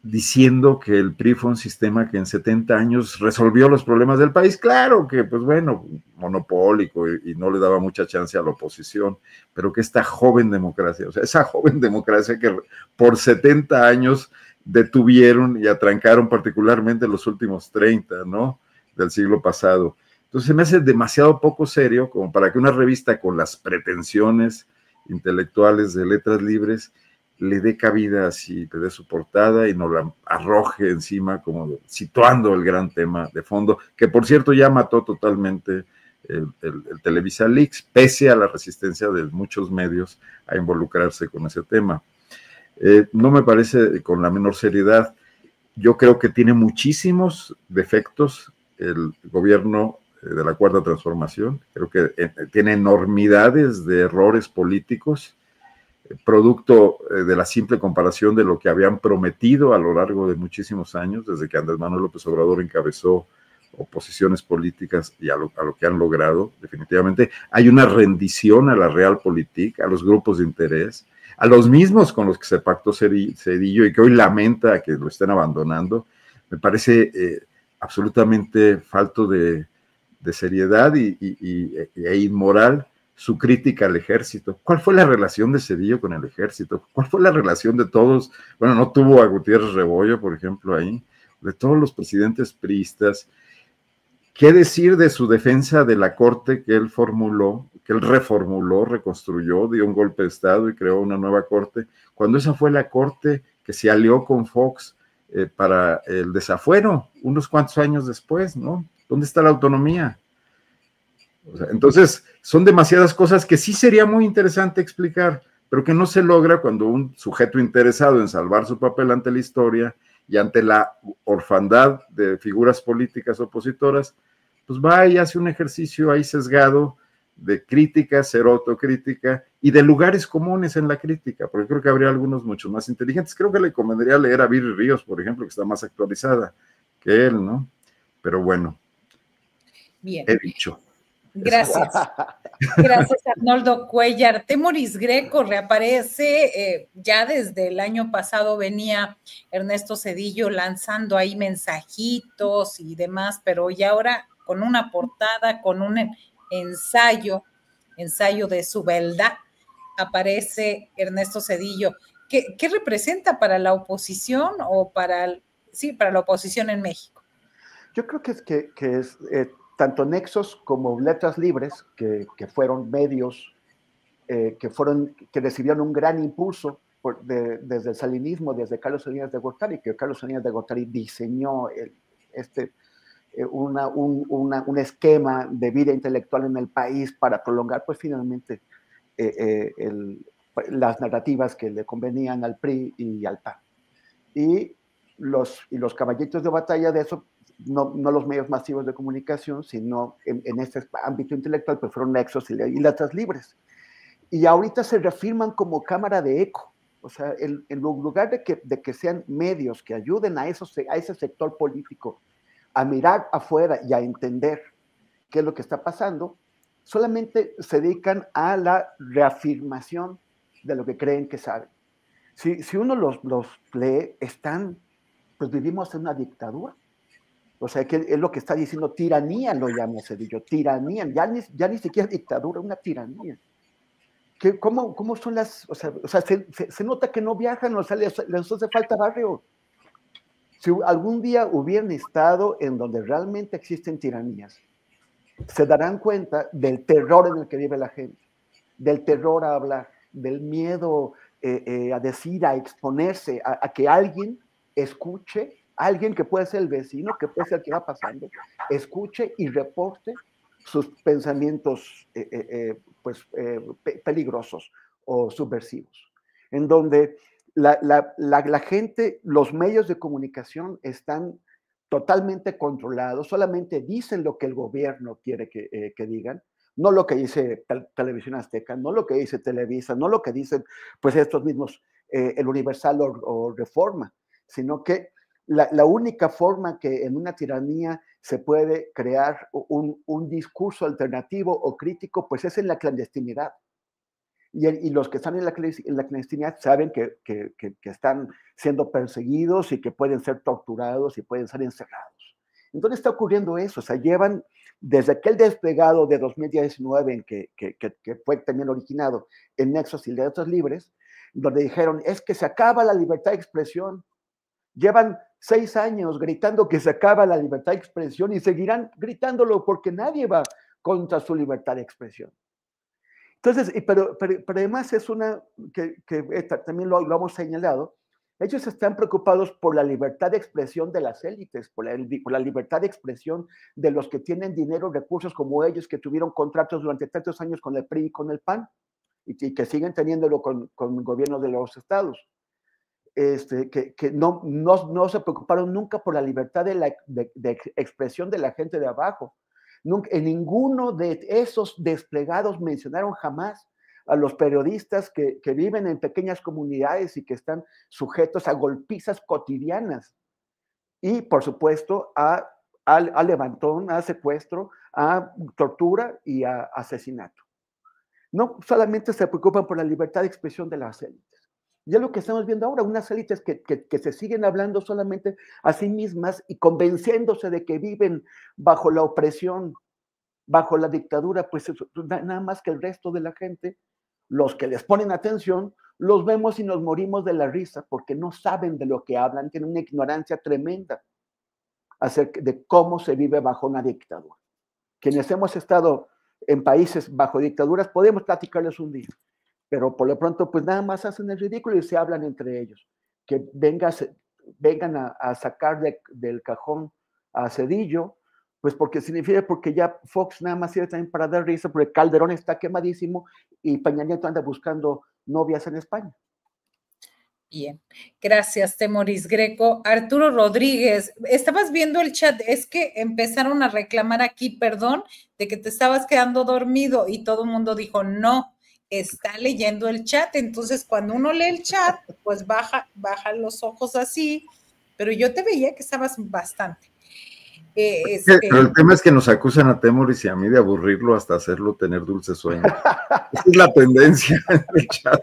diciendo que el PRI fue un sistema que en 70 años resolvió los problemas del país. Claro que, pues bueno, monopólico y no le daba mucha chance a la oposición, pero que esta joven democracia, o sea, esa joven democracia que por 70 años detuvieron y atrancaron particularmente los últimos 30, ¿no? Del siglo pasado. Entonces se me hace demasiado poco serio como para que una revista con las pretensiones intelectuales de Letras Libres le dé cabida así, le dé su portada y nos la arroje encima como situando el gran tema de fondo, que por cierto ya mató totalmente el Televisa Leaks, pese a la resistencia de muchos medios a involucrarse con ese tema. No me parece con la menor seriedad. Yo creo que tiene muchísimos defectos el gobierno de la Cuarta Transformación. Creo que tiene enormidades de errores políticos, producto de la simple comparación de lo que habían prometido a lo largo de muchísimos años, desde que Andrés Manuel López Obrador encabezó oposiciones políticas y a lo que han logrado. Definitivamente hay una rendición a la realpolitik, a los grupos de interés, a los mismos con los que se pactó Zedillo y que hoy lamenta que lo estén abandonando. Me parece absolutamente falto de seriedad e inmoral su crítica al ejército. ¿Cuál fue la relación de Zedillo con el ejército? ¿Cuál fue la relación de todos? Bueno, no tuvo a Gutiérrez Rebollo, por ejemplo, ahí, de todos los presidentes priistas. ¿Qué decir de su defensa de la Corte que él reformuló, reconstruyó, dio un golpe de Estado y creó una nueva Corte, cuando esa fue la Corte que se alió con Fox para el desafuero, unos cuantos años después, ¿no? ¿Dónde está la autonomía? O sea, entonces, son demasiadas cosas que sí sería muy interesante explicar, pero que no se logra cuando un sujeto interesado en salvar su papel ante la historia y ante la orfandad de figuras políticas opositoras, pues va y hace un ejercicio ahí sesgado de crítica, cero autocrítica, y de lugares comunes en la crítica, porque creo que habría algunos mucho más inteligentes. Creo que le convendría leer a Viri Ríos, por ejemplo, que está más actualizada que él, ¿no? Pero bueno, bien. He dicho. Gracias. Gracias, Arnoldo Cuellar. Temoris Greco reaparece, ya desde el año pasado venía Ernesto Zedillo lanzando ahí mensajitos y demás, pero ya ahora con una portada, con un ensayo de su beldad, aparece Ernesto Zedillo. ¿Qué representa para la oposición o para la oposición en México? Yo creo que es tanto Nexos como Letras Libres, que fueron medios que recibieron un gran impulso desde el salinismo, desde Carlos Salinas de Gortari, que Carlos Salinas de Gortari diseñó un esquema de vida intelectual en el país para prolongar, pues finalmente, las narrativas que le convenían al PRI y al PAN. Y los caballitos de batalla de eso, no los medios masivos de comunicación, sino en este ámbito intelectual, pues fueron Nexos y Letras Libres. Y ahorita se reafirman como cámara de eco. O sea, en lugar de que sean medios que ayuden a ese sector político a mirar afuera y a entender qué es lo que está pasando, solamente se dedican a la reafirmación de lo que creen que saben. Si uno los lee, pues vivimos en una dictadura. O sea, que es lo que está diciendo, tiranía lo llama Zedillo, tiranía, ya ni siquiera dictadura, una tiranía. ¿Cómo son las, o sea se nota que no viajan, o sea, les hace falta barrio. Si algún día hubieran estado en donde realmente existen tiranías, se darán cuenta del terror en el que vive la gente, del terror a hablar, del miedo a decir, a exponerse, a que alguien escuche, alguien que puede ser el vecino, que puede ser el que va pasando, escuche y reporte sus pensamientos peligrosos o subversivos, en donde la gente, los medios de comunicación están totalmente controlados, solamente dicen lo que el gobierno quiere que digan, no lo que dice Televisión Azteca, no lo que dice Televisa, no lo que dicen pues estos mismos, el Universal o Reforma, sino que la única forma que en una tiranía se puede crear un discurso alternativo o crítico, pues es en la clandestinidad. Y los que están en la clandestinidad saben que están siendo perseguidos y que pueden ser torturados y pueden ser encerrados. Entonces está ocurriendo eso, o sea, llevan desde aquel desplegado de 2019 en que fue también originado en Nexos y Letras Libres, donde dijeron, es que se acaba la libertad de expresión. Llevan 6 años gritando que se acaba la libertad de expresión y seguirán gritándolo porque nadie va contra su libertad de expresión. Entonces, pero además es una que también lo hemos señalado, ellos están preocupados por la libertad de expresión de las élites, por la libertad de expresión de los que tienen dinero, recursos como ellos, que tuvieron contratos durante tantos años con el PRI y con el PAN, y que siguen teniéndolo con el gobierno de los estados. Que no se preocuparon nunca por la libertad de expresión de la gente de abajo. Nunca, en ninguno de esos desplegados mencionaron jamás a los periodistas que viven en pequeñas comunidades y que están sujetos a golpizas cotidianas. Y, por supuesto, a levantón, a secuestro, a tortura y a asesinato. No solamente se preocupan por la libertad de expresión de las élites. Y es lo que estamos viendo ahora, unas élites que se siguen hablando solamente a sí mismas y convenciéndose de que viven bajo la opresión, bajo la dictadura, pues nada más que el resto de la gente, los que les ponen atención, los vemos y nos morimos de la risa porque no saben de lo que hablan, tienen una ignorancia tremenda acerca de cómo se vive bajo una dictadura. Quienes hemos estado en países bajo dictaduras podemos platicarles un día, pero por lo pronto pues nada más hacen el ridículo y se hablan entre ellos. Que vengan a sacar del cajón a Zedillo, pues porque significa, porque ya Fox nada más sirve también para dar risa, porque Calderón está quemadísimo y Peña Nieto anda buscando novias en España. Bien, gracias, Temoris Greco. Arturo Rodríguez, estabas viendo el chat, es que empezaron a reclamar aquí, perdón, de que te estabas quedando dormido y todo el mundo dijo, no, está leyendo el chat. Entonces, cuando uno lee el chat, pues baja los ojos así, pero yo te veía que estabas bastante. Pero el tema es que nos acusan a Temoris y a mí de aburrirlo hasta hacerlo tener dulce sueño. Esa es la tendencia en el chat.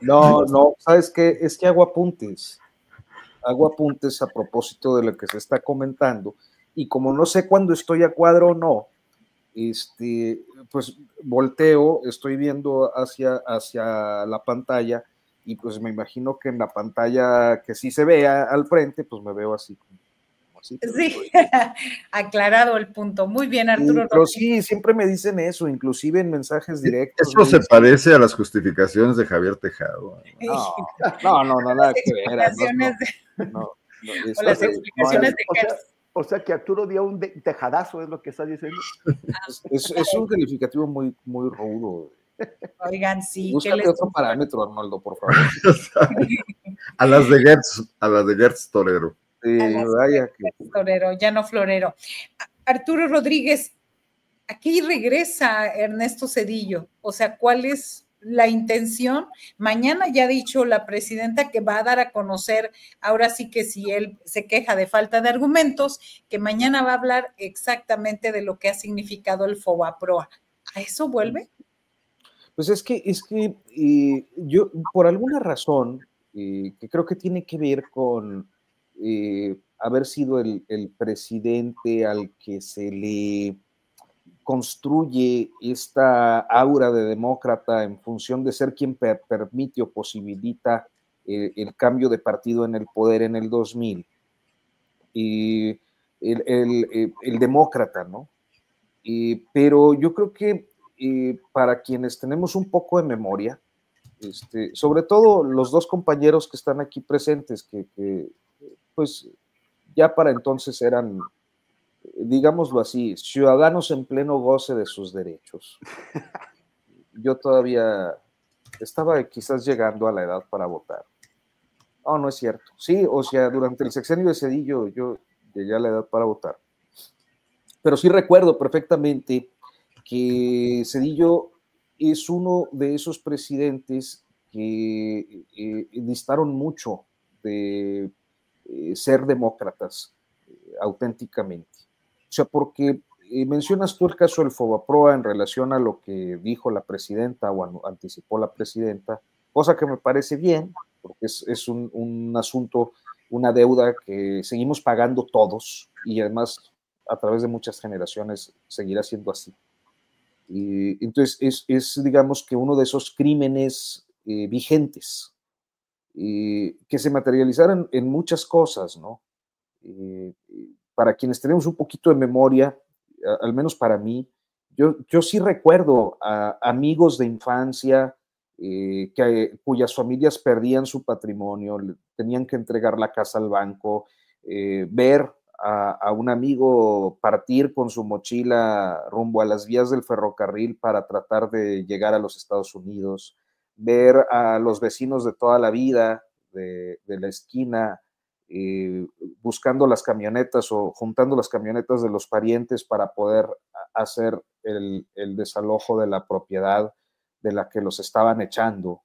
No, ¿sabes qué? Es que hago apuntes a propósito de lo que se está comentando, y como no sé cuándo estoy a cuadro o no, pues volteo, estoy viendo hacia la pantalla, y pues me imagino que en la pantalla que sí se vea al frente, pues me veo así. Sí, aclarado el punto. Muy bien, Arturo. Pero sí, siempre me dicen eso, inclusive en mensajes directos. Eso se parece a las justificaciones de Javier Tejado. No, nada que ver. O las explicaciones de Gertz. O sea que Arturo dio un tejadazo, es lo que está diciendo. Es un calificativo muy, muy rudo. Oigan, sí. Búscate otro parámetro, Arnoldo, por favor. A las de Gertz Torero. Vaya que... Torero, ya no florero. Arturo Rodríguez, aquí regresa Ernesto Zedillo. O sea, ¿cuál es la intención? Mañana ya ha dicho la presidenta que va a dar a conocer, ahora sí que si él se queja de falta de argumentos, que mañana va a hablar exactamente de lo que ha significado el FOBAPROA. ¿A eso vuelve? Pues es que yo, por alguna razón, que creo que tiene que ver con haber sido el presidente al que se le construye esta aura de demócrata en función de ser quien permite o posibilita el cambio de partido en el poder en el 2000. Y el demócrata, ¿no? Pero yo creo que para quienes tenemos un poco de memoria, sobre todo los dos compañeros que están aquí presentes, que pues ya para entonces eran, digámoslo así, ciudadanos en pleno goce de sus derechos. Yo todavía estaba quizás llegando a la edad para votar. No es cierto. Sí, o sea, durante el sexenio de Zedillo yo llegué a la edad para votar. Pero sí recuerdo perfectamente que Zedillo es uno de esos presidentes que distaron mucho de ser demócratas auténticamente. O sea, porque mencionas tú el caso del FOBAPROA en relación a lo que dijo la presidenta o anticipó la presidenta, cosa que me parece bien, porque es un asunto, una deuda que seguimos pagando todos y además a través de muchas generaciones seguirá siendo así. Y entonces es, digamos, que uno de esos crímenes vigentes que se materializaron en muchas cosas, ¿no? Para quienes tenemos un poquito de memoria, al menos para mí, yo sí recuerdo a amigos de infancia cuyas familias perdían su patrimonio, tenían que entregar la casa al banco, ver a un amigo partir con su mochila rumbo a las vías del ferrocarril para tratar de llegar a los Estados Unidos, ver a los vecinos de toda la vida de la esquina buscando las camionetas o juntando las camionetas de los parientes para poder hacer el desalojo de la propiedad de la que los estaban echando.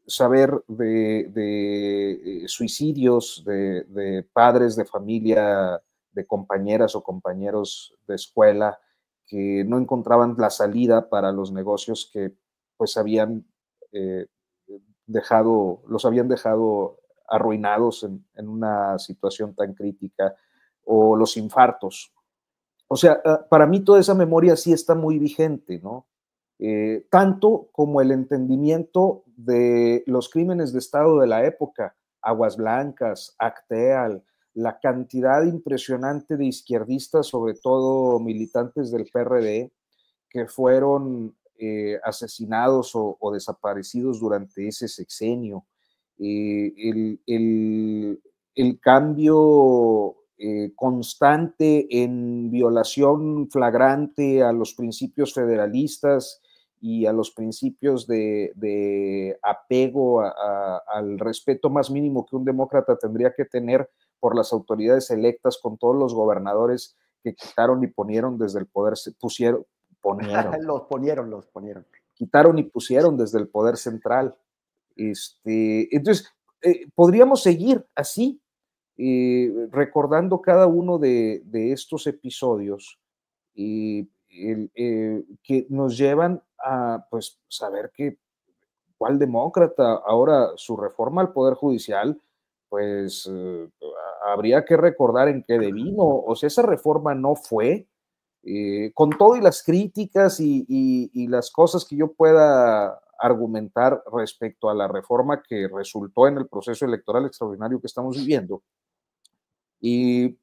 Saber de suicidios de padres de familia, de compañeras o compañeros de escuela que no encontraban la salida para los negocios que pues los habían dejado arruinados en una situación tan crítica, o los infartos. O sea, para mí toda esa memoria sí está muy vigente, ¿no? Tanto como el entendimiento de los crímenes de Estado de la época, Aguas Blancas, Acteal, la cantidad impresionante de izquierdistas, sobre todo militantes del PRD, que fueron asesinados o desaparecidos durante ese sexenio. El cambio constante en violación flagrante a los principios federalistas y a los principios de apego al respeto más mínimo que un demócrata tendría que tener por las autoridades electas, con todos los gobernadores que quitaron y ponieron desde el poder, quitaron y pusieron desde el poder central. Entonces, podríamos seguir así, recordando cada uno de estos episodios que nos llevan a, pues, saber que cuál demócrata, ahora su reforma al Poder Judicial, pues habría que recordar en qué devino. O sea, esa reforma no fue, con todo y las críticas y las cosas que yo pueda argumentar respecto a la reforma que resultó en el proceso electoral extraordinario que estamos viviendo. Y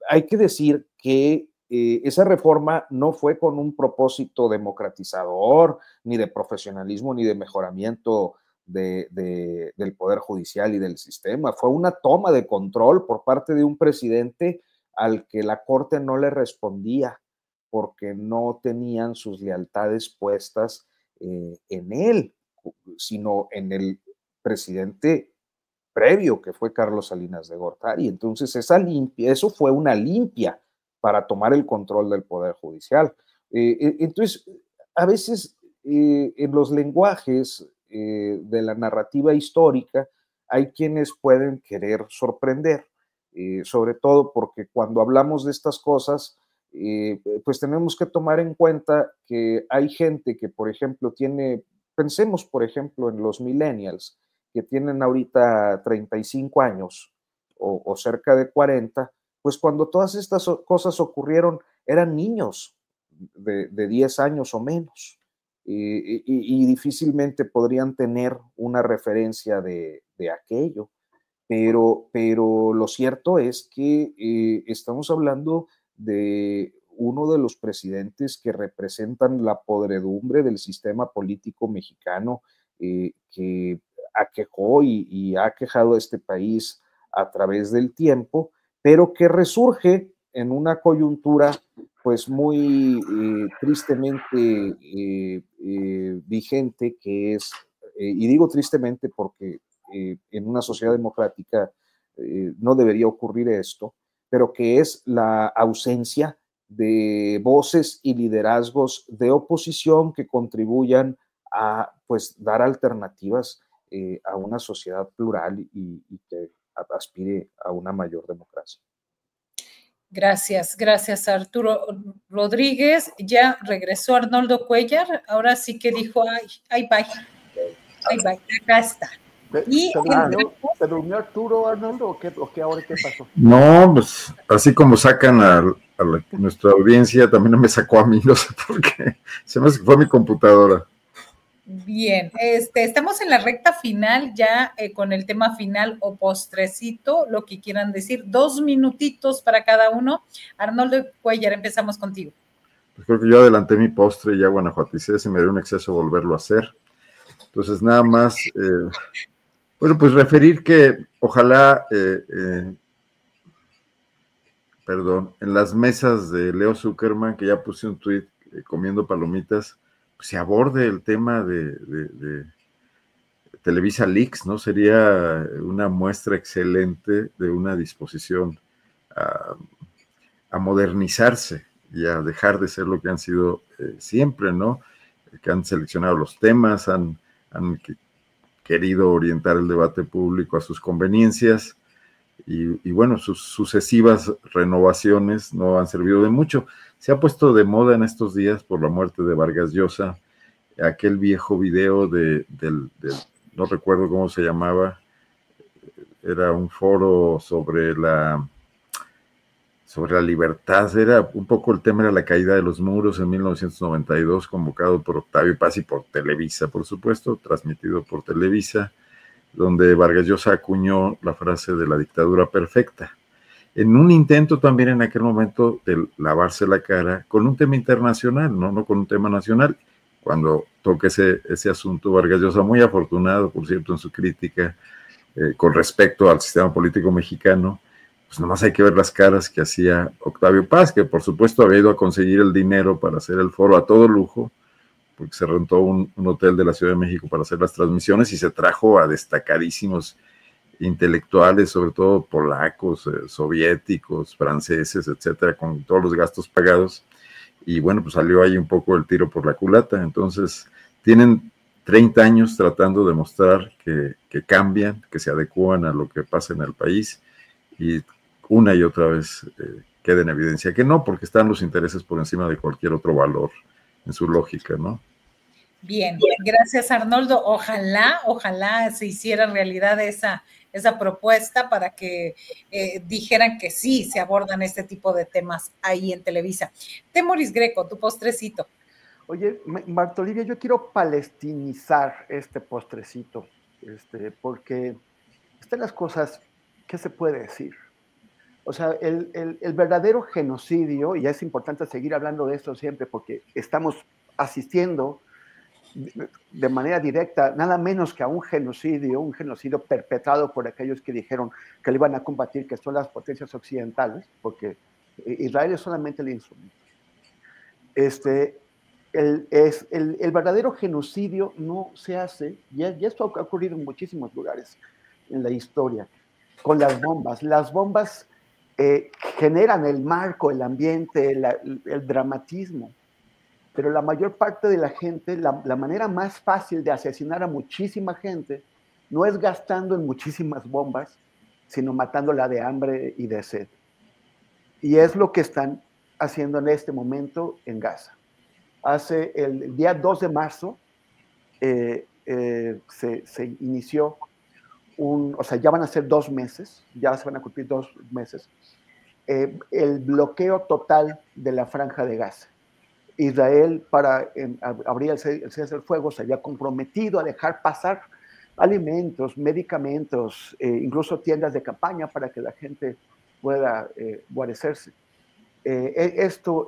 hay que decir que esa reforma no fue con un propósito democratizador, ni de profesionalismo, ni de mejoramiento del Poder Judicial y del sistema. Fue una toma de control por parte de un presidente al que la Corte no le respondía porque no tenían sus lealtades puestas en él, sino en el presidente previo, que fue Carlos Salinas de Gortari. Entonces, eso fue una limpia para tomar el control del Poder Judicial. Entonces, a veces en los lenguajes de la narrativa histórica hay quienes pueden querer sorprender, sobre todo porque cuando hablamos de estas cosas, pues tenemos que tomar en cuenta que hay gente que, por ejemplo, pensemos, por ejemplo, en los millennials, que tienen ahorita 35 años o cerca de 40, pues cuando todas estas cosas ocurrieron eran niños de 10 años o menos, y difícilmente podrían tener una referencia de aquello. Pero lo cierto es que estamos hablando de uno de los presidentes que representan la podredumbre del sistema político mexicano, que aquejó y ha aquejado a este país a través del tiempo, pero que resurge en una coyuntura pues muy tristemente vigente, que es, y digo tristemente porque en una sociedad democrática no debería ocurrir esto, pero que es la ausencia de voces y liderazgos de oposición que contribuyan a, pues, dar alternativas a una sociedad plural y que aspire a una mayor democracia. Gracias Arturo Rodríguez. Ya regresó Arnoldo Cuellar, ahora sí que dijo, ay, bye, acá está. ¿Se durmió Arturo, Arnoldo, o qué ahora qué pasó? No, pues así como sacan a nuestra audiencia, también me sacó a mí, no sé por qué, se me hace que fue mi computadora. Bien, estamos en la recta final ya con el tema final o postrecito, lo que quieran decir, 2 minutitos para cada uno. Arnoldo Cuellar, empezamos contigo. Pues creo que yo adelanté mi postre y ya guanajuaticé, se me dio un exceso volverlo a hacer. Entonces nada más, bueno, pues referir que ojalá, en las mesas de Leo Zuckerman, que ya puse un tuit comiendo palomitas, se aborde el tema de Televisa Leaks, ¿no? Sería una muestra excelente de una disposición a modernizarse y a dejar de ser lo que han sido siempre, ¿no? Que han seleccionado los temas, han querido orientar el debate público a sus conveniencias y bueno, sus sucesivas renovaciones no han servido de mucho. Se ha puesto de moda en estos días por la muerte de Vargas Llosa aquel viejo video no recuerdo cómo se llamaba, era un foro sobre la libertad, era un poco el tema de la caída de los muros en 1992, convocado por Octavio Paz y por Televisa, por supuesto, transmitido por Televisa, donde Vargas Llosa acuñó la frase de la dictadura perfecta, en un intento también en aquel momento de lavarse la cara con un tema internacional, no con un tema nacional. Cuando toque ese asunto, Vargas Llosa, muy afortunado, por cierto, en su crítica con respecto al sistema político mexicano, pues nomás hay que ver las caras que hacía Octavio Paz, que por supuesto había ido a conseguir el dinero para hacer el foro a todo lujo, porque se rentó un hotel de la Ciudad de México para hacer las transmisiones y se trajo a destacadísimos intelectuales, sobre todo polacos, soviéticos, franceses, etcétera, con todos los gastos pagados. Y bueno, pues salió ahí un poco el tiro por la culata. Entonces, tienen 30 años tratando de mostrar que cambian, que se adecúan a lo que pasa en el país, y una y otra vez queda en evidencia que no, porque están los intereses por encima de cualquier otro valor en su lógica, ¿no? Bien, gracias, Arnoldo. Ojalá se hiciera realidad esa propuesta para que dijeran que sí se abordan este tipo de temas ahí en Televisa. Temoris Greco, tu postrecito. Oye, Marta Olivia, yo quiero palestinizar este postrecito, porque están las cosas, ¿qué se puede decir? O sea, el verdadero genocidio, y es importante seguir hablando de esto siempre porque estamos asistiendo de manera directa, nada menos que a un genocidio perpetrado por aquellos que dijeron que le iban a combatir, que son las potencias occidentales, porque Israel es solamente el instrumento. El verdadero genocidio no se hace, y esto ha ocurrido en muchísimos lugares en la historia, con las bombas. Las bombas generan el marco, el ambiente, el dramatismo, pero la mayor parte de la gente, la manera más fácil de asesinar a muchísima gente no es gastando en muchísimas bombas, sino matándola de hambre y de sed. Y es lo que están haciendo en este momento en Gaza. Hace el día 2 de marzo se inició o sea, ya van a ser 2 meses, ya se van a cumplir 2 meses, el bloqueo total de la Franja de Gaza. Israel, para abrir el cese del fuego, se había comprometido a dejar pasar alimentos, medicamentos, incluso tiendas de campaña para que la gente pueda guarecerse. Esto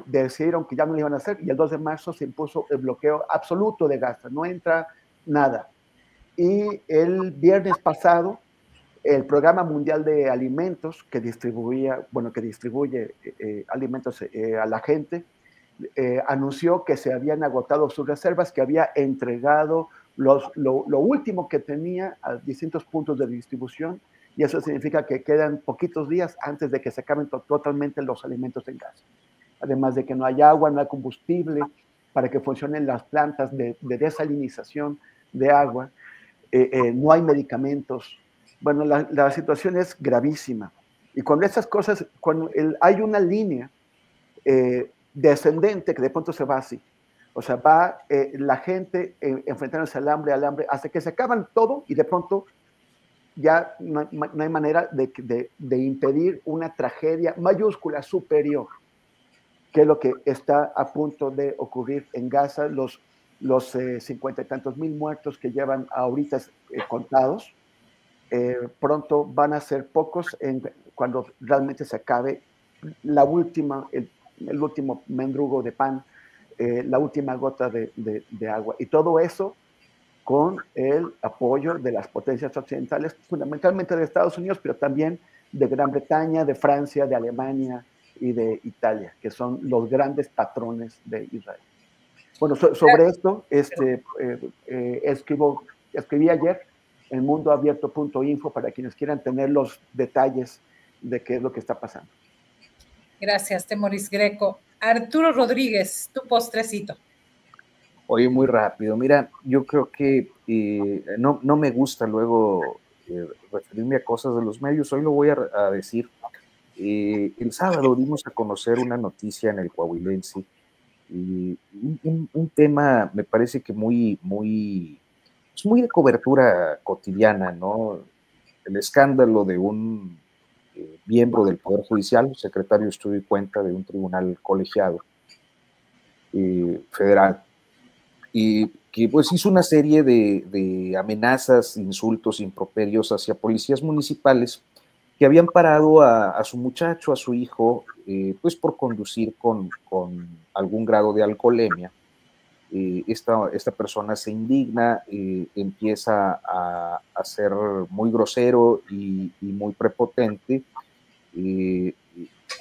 decidieron que ya no lo iban a hacer y el 2 de marzo se impuso el bloqueo absoluto de Gaza, no entra nada. Y el viernes pasado, el Programa Mundial de Alimentos, que distribuye alimentos a la gente, anunció que se habían agotado sus reservas, que había entregado lo último que tenía a distintos puntos de distribución, y eso significa que quedan poquitos días antes de que se acaben totalmente los alimentos en Gaza. Además de que no hay agua, no hay combustible para que funcionen las plantas de desalinización de agua, no hay medicamentos. Bueno, la situación es gravísima. Y cuando estas cosas, cuando hay una línea descendente que de pronto se va así, o sea, va la gente enfrentándose al hambre, hasta que se acaban todo y de pronto ya no hay manera de impedir una tragedia mayúscula superior, que es lo que está a punto de ocurrir en Gaza, los 50 y tantos mil muertos que llevan ahorita contados, pronto van a ser pocos cuando realmente se acabe el último mendrugo de pan, la última gota de agua. Y todo eso con el apoyo de las potencias occidentales, fundamentalmente de Estados Unidos, pero también de Gran Bretaña, de Francia, de Alemania y de Italia, que son los grandes patrones de Israel. Bueno, sobre esto escribí ayer en mundoabierto.info para quienes quieran tener los detalles de qué es lo que está pasando. Gracias, Temoris Greco. Arturo Rodríguez, tu postrecito. Oye, muy rápido. Mira, yo creo que no me gusta luego referirme a cosas de los medios. Hoy lo voy a decir. El sábado dimos a conocer una noticia en el Coahuilense. Un tema, me parece que muy de cobertura cotidiana, ¿no? El escándalo de un miembro del Poder Judicial, secretario de Estudio y Cuenta de un tribunal colegiado federal, y que pues hizo una serie de amenazas, insultos, improperios hacia policías municipales que habían parado a su muchacho, a su hijo, pues por conducir con algún grado de alcoholemia. Esta persona se indigna, empieza a ser muy grosero y muy prepotente,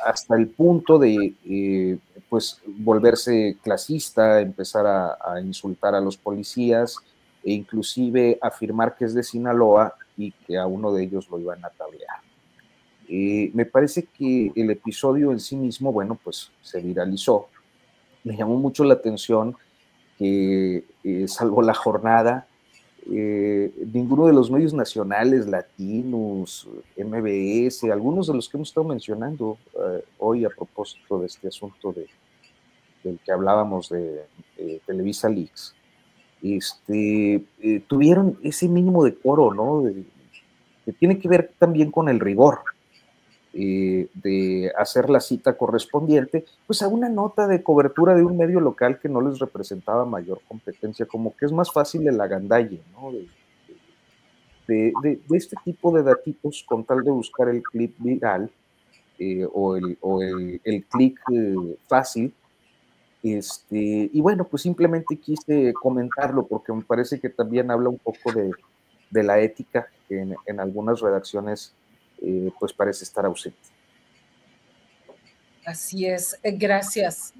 hasta el punto de pues volverse clasista, empezar a insultar a los policías e inclusive afirmar que es de Sinaloa y que a uno de ellos lo iban a tablear. Me parece que el episodio en sí mismo, bueno, pues se viralizó. Me llamó mucho la atención que, salvo La Jornada, ninguno de los medios nacionales, latinos, MBS, algunos de los que hemos estado mencionando hoy a propósito de este asunto del que hablábamos de Televisa Leaks, tuvieron ese mínimo decoro, ¿no? Que tiene que ver también con el rigor de hacer la cita correspondiente, pues a una nota de cobertura de un medio local que no les representaba mayor competencia, como que es más fácil el agandalle, ¿no? De este tipo de datitos con tal de buscar el clip viral o el clic fácil. Y bueno, pues simplemente quise comentarlo porque me parece que también habla un poco de la ética que en algunas redacciones pues parece estar ausente. Así es, gracias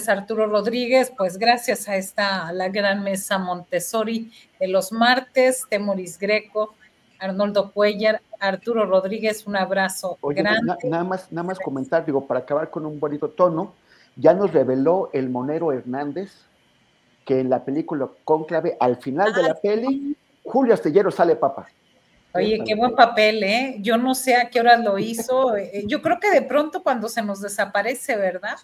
Arturo Rodríguez, pues gracias a la gran mesa Montessori de los martes, Temoris Greco, Arnoldo Cuellar, Arturo Rodríguez, un abrazo grande. Nada más comentar, digo, para acabar con un bonito tono, ya nos reveló el Monero Hernández que en la película Cónclave, al final de la peli, Julio Astillero sale papa. Oye, qué buen papel, ¿eh? Yo no sé a qué horas lo hizo. Yo creo que de pronto cuando se nos desaparece, ¿verdad?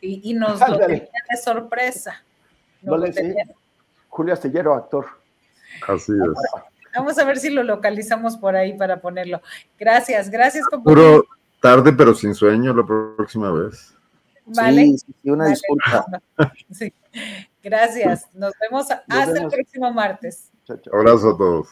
Y nos lo tenía de sorpresa. Julio Astillero, actor. Así es. Vamos a ver si lo localizamos por ahí para ponerlo. Gracias, compañero. Puro tarde, pero sin sueño la próxima vez. Vale. Sí, una disculpa. Sí. Gracias. Nos vemos hasta el próximo martes. Abrazo a todos.